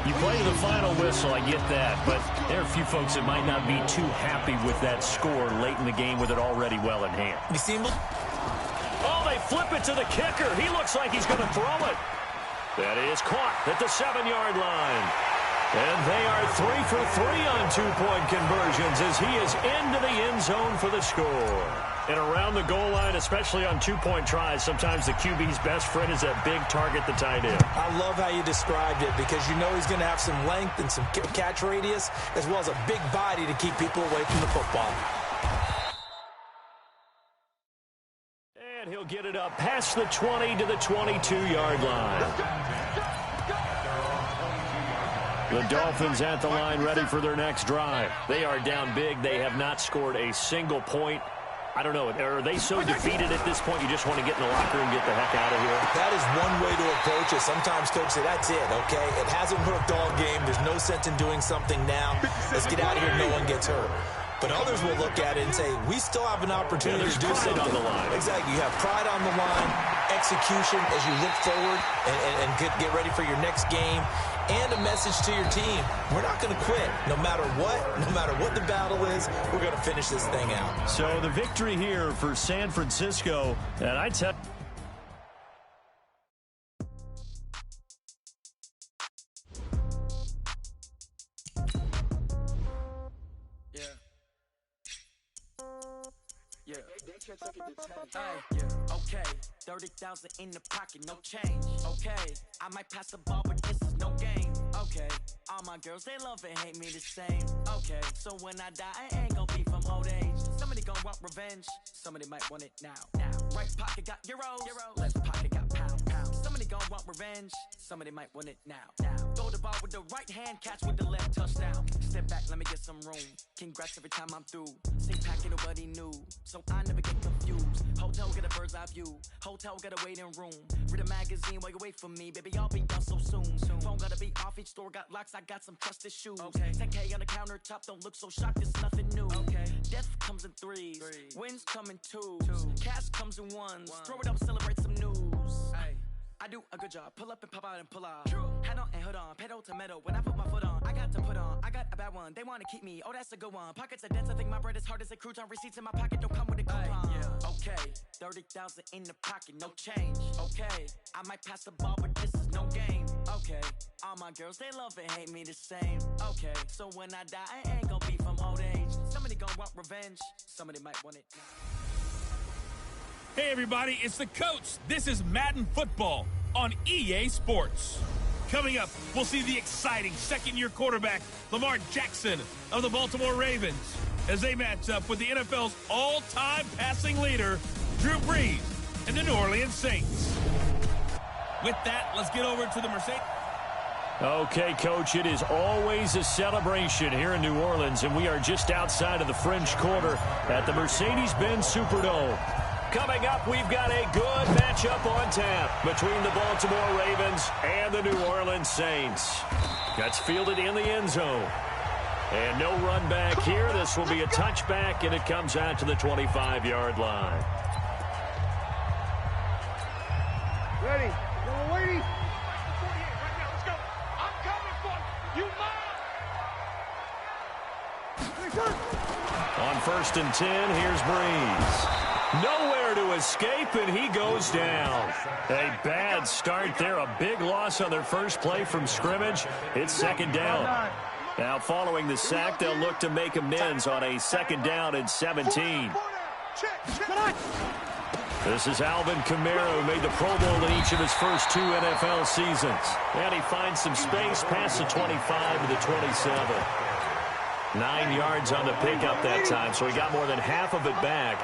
you play to the final whistle, I get that, but there are a few folks that might not be too happy with that score late in the game with it already well in hand. You see him? Oh, they flip it to the kicker. He looks like he's going to throw it. That is caught at the 7-yard line. And they are 3 for 3 on 2-point conversions as he is into the end zone for the score. And around the goal line, especially on 2-point tries, sometimes the QB's best friend is that big target, the tight end. I love how you described it because you know he's going to have some length and some catch radius as well as a big body to keep people away from the football. And he'll get it up past the 20 to the 22-yard line. The Dolphins at the line ready for their next drive. They are down big. They have not scored a single point I don't know. Are they so defeated at this point you just want to get in the locker room and get the heck out of here? That is one way to approach it. Sometimes coaches say, that's it, okay? It hasn't worked all game. There's no sense in doing something now. Let's get out of here. No one gets hurt. But others will look at it and say, we still have an opportunity to do something. On the line. Exactly. You have pride on the line, execution as you look forward and get ready for your next game, and a message to your team. We're not going to quit. No matter what the battle is, we're going to finish this thing out. So the victory here for San Francisco, and I tell Okay, 30,000 in the pocket, no change. Okay, I might pass the ball, but this is no game. Okay, all my girls, they love and hate me the same. Okay, so when I die, I ain't gonna be from old age. Somebody gonna want revenge, somebody might want it now. Right pocket got euros, left pocket got pounds. Somebody gonna want revenge, somebody might want it now. Throw the ball with the right hand, catch with the left, touchdown. Step back, let me get some room. Congrats every time I'm through. Same packet, nobody knew, so I never get confused. Hotel get a bird's eye view. Hotel got a waiting room. Read a magazine while you wait for me. Baby, I'll be done so soon. Phone gotta be off, each store got locks. I got some trusted shoes. 10K on the countertop, don't look so shocked, it's nothing new. Death comes in threes. Wins come in twos. Cash comes in ones. Throw it up, celebrate some news. I do a good job. Pull up and pop out and pull out. Hat on and hood on. Pedal to metal. When I put my foot on, I got to put on. I got a bad one. They want to keep me. Oh, that's a good one. Pockets are dense. I think my bread is hard as a crouton. Receipts in my pocket don't come with a coupon. Okay, 30,000 in the pocket, no change. Okay, I might pass the ball, but this is no game. Okay, all my girls, they love and hate me the same. Okay, so when I die, I ain't gonna be from old age. Somebody gonna want revenge. Somebody might want it now. Hey, everybody, it's the coach. This is Madden Football on EA Sports. Coming up, we'll see the exciting second-year quarterback, Lamar Jackson of the Baltimore Ravens, as they match up with the NFL's all-time passing leader, Drew Brees, and the New Orleans Saints. With that, let's get over to the Mercedes. Okay, Coach, it is always a celebration here in New Orleans, and we are just outside of the French Quarter at the Mercedes-Benz Superdome. Coming up, we've got a good matchup on tap between the Baltimore Ravens and the New Orleans Saints. That's fielded in the end zone. And no run back here. This will be a touchback, and it comes out to the 25-yard line. Ready. Go, waiting. Let's go. I'm coming for you. On 1st and 10, here's Brees. Nowhere to escape, and he goes down. A bad start there. A big loss on their first play from scrimmage. It's second down. Now, following the sack, they'll look to make amends on a 2nd down and 17. This is Alvin Kamara, who made the Pro Bowl in each of his first 2 NFL seasons. And he finds some space past the 25 to the 27. 9 yards on the pickup that time, so he got more than half of it back,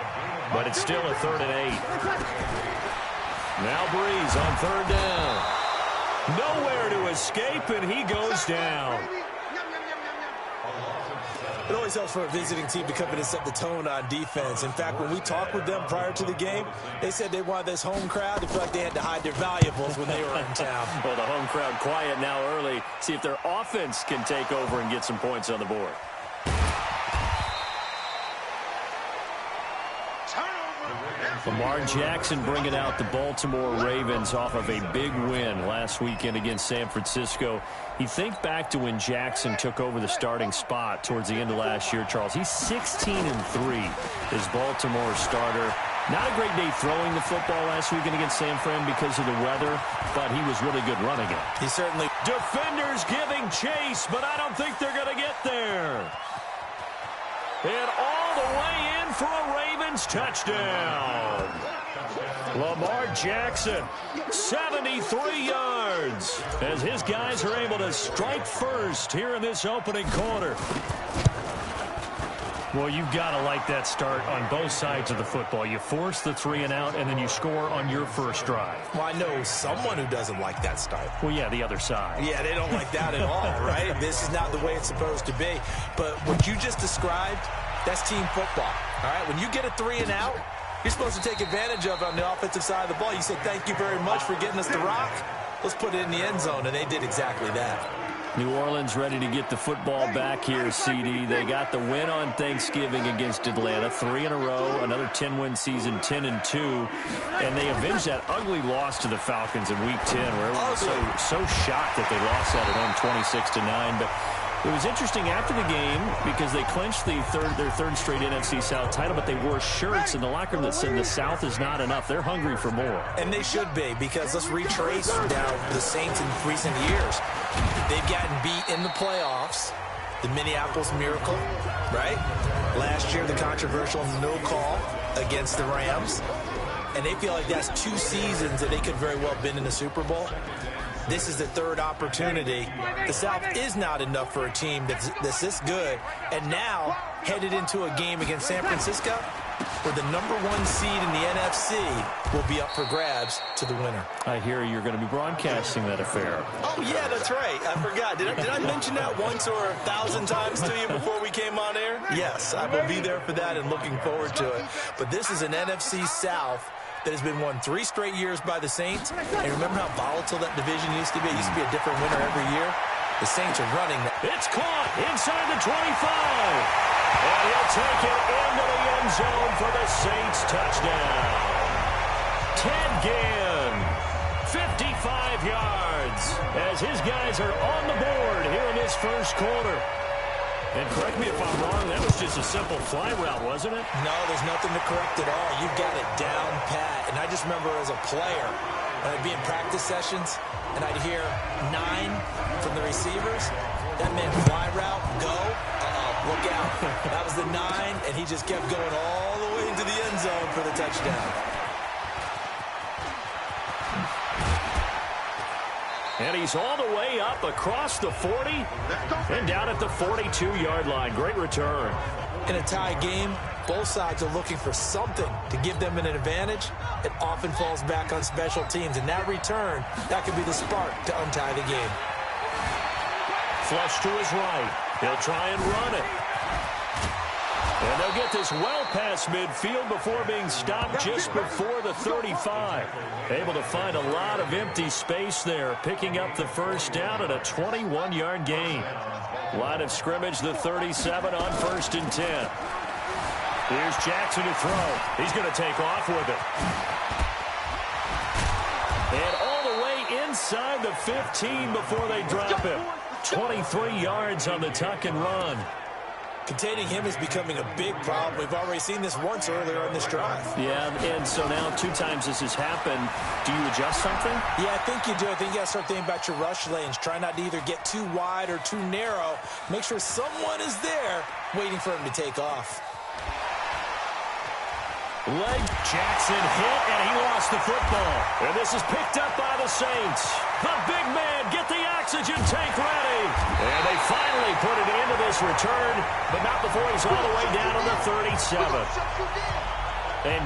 but it's still a 3rd and 8. Now Brees on 3rd down. Nowhere to escape, and he goes down. It always helps for a visiting team to come in and set the tone on defense. In fact, when we talked with them prior to the game, they said they wanted this home crowd to feel like they had to hide their valuables when they were in town. Well, the home crowd quiet now early. See if their offense can take over and get some points on the board. Lamar Jackson bringing out the Baltimore Ravens off of a big win last weekend against San Francisco. You think back to when Jackson took over the starting spot towards the end of last year, Charles. He's 16-3 as Baltimore starter. Not a great day throwing the football last weekend against San Fran because of the weather, but he was really good running it. He certainly... Defenders giving chase, but I don't think they're going to get there. And all the way in for a Ravens touchdown. Lamar Jackson, 73 yards, as his guys are able to strike first here in this opening quarter. Well, you've got to like that start on both sides of the football. You force the 3 and out, and then you score on your first drive. Well, I know someone who doesn't like that start. Well, yeah, the other side. Yeah, they don't like that at all, right? This is not the way it's supposed to be. But what you just described That's team football. All right, when you get a 3 and out, you're supposed to take advantage of it on the offensive side of the ball. You say, thank you very much for getting us the rock. Let's put it in the end zone, and they did exactly that. New Orleans ready to get the football back here, CD. They got the win on Thanksgiving against Atlanta, 3 in a row, another 10-win season, 10-2, and they avenged that ugly loss to the Falcons in Week 10, where everyone was so shocked that they lost that at home 26-9. But it was interesting after the game because they clinched their third straight NFC South title, but they wore shirts in the locker room that said the South is not enough. They're hungry for more. And they should be, because let's retrace down the Saints in recent years. They've gotten beat in the playoffs. The Minneapolis Miracle, right? Last year, the controversial no call against the Rams. And they feel like that's 2 seasons that they could very well have been in the Super Bowl. This is the third opportunity. The South is not enough for a team that's this good. And now, headed into a game against San Francisco, where the #1 seed in the NFC will be up for grabs to the winner. I hear you're going to be broadcasting that affair. Oh, yeah, that's right. I forgot. Did I mention that once or 1,000 times to you before we came on air? Yes, I will be there for that and looking forward to it. But this is an NFC South that has been won 3 straight years by the Saints. And remember how volatile that division used to be? It used to be a different winner every year. The Saints are running. It's caught inside the 25. And he'll take it into the end zone for the Saints touchdown. Ted Ginn, 55 yards, as his guys are on the board here in this first quarter. And correct me if I'm wrong, that was just a simple fly route, wasn't it? No, there's nothing to correct at all. You've got it down pat. And I just remember as a player, I'd be in practice sessions, and I'd hear 9 from the receivers. That meant fly route, go. Look out. That was the 9, and he just kept going all the way into the end zone for the touchdown. And he's all the way up across the 40 and down at the 42-yard line. Great return. In a tie game, both sides are looking for something to give them an advantage. It often falls back on special teams. And that return, that could be the spark to untie the game. Flush to his right. He'll try and run it. And they'll get this well past midfield before being stopped just before the 35. Able to find a lot of empty space there, picking up the first down at a 21-yard gain. Line of scrimmage, the 37 on 1st and 10. Here's Jackson to throw. He's going to take off with it. And all the way inside the 15 before they drop him. 23 yards on the tuck and run. Containing him is becoming a big problem. We've already seen this once earlier on this drive. Yeah, and so now 2 times this has happened. Do you adjust something? Yeah, I think you do. I think you got to start thinking about your rush lanes. Try not to either get too wide or too narrow. Make sure someone is there waiting for him to take off. Leg Jackson hit, and he lost the football. And this is picked up by the Saints. The big man, get the oxygen tank ready. And they finally put it into this return, but not before he's all the way down on the 37. And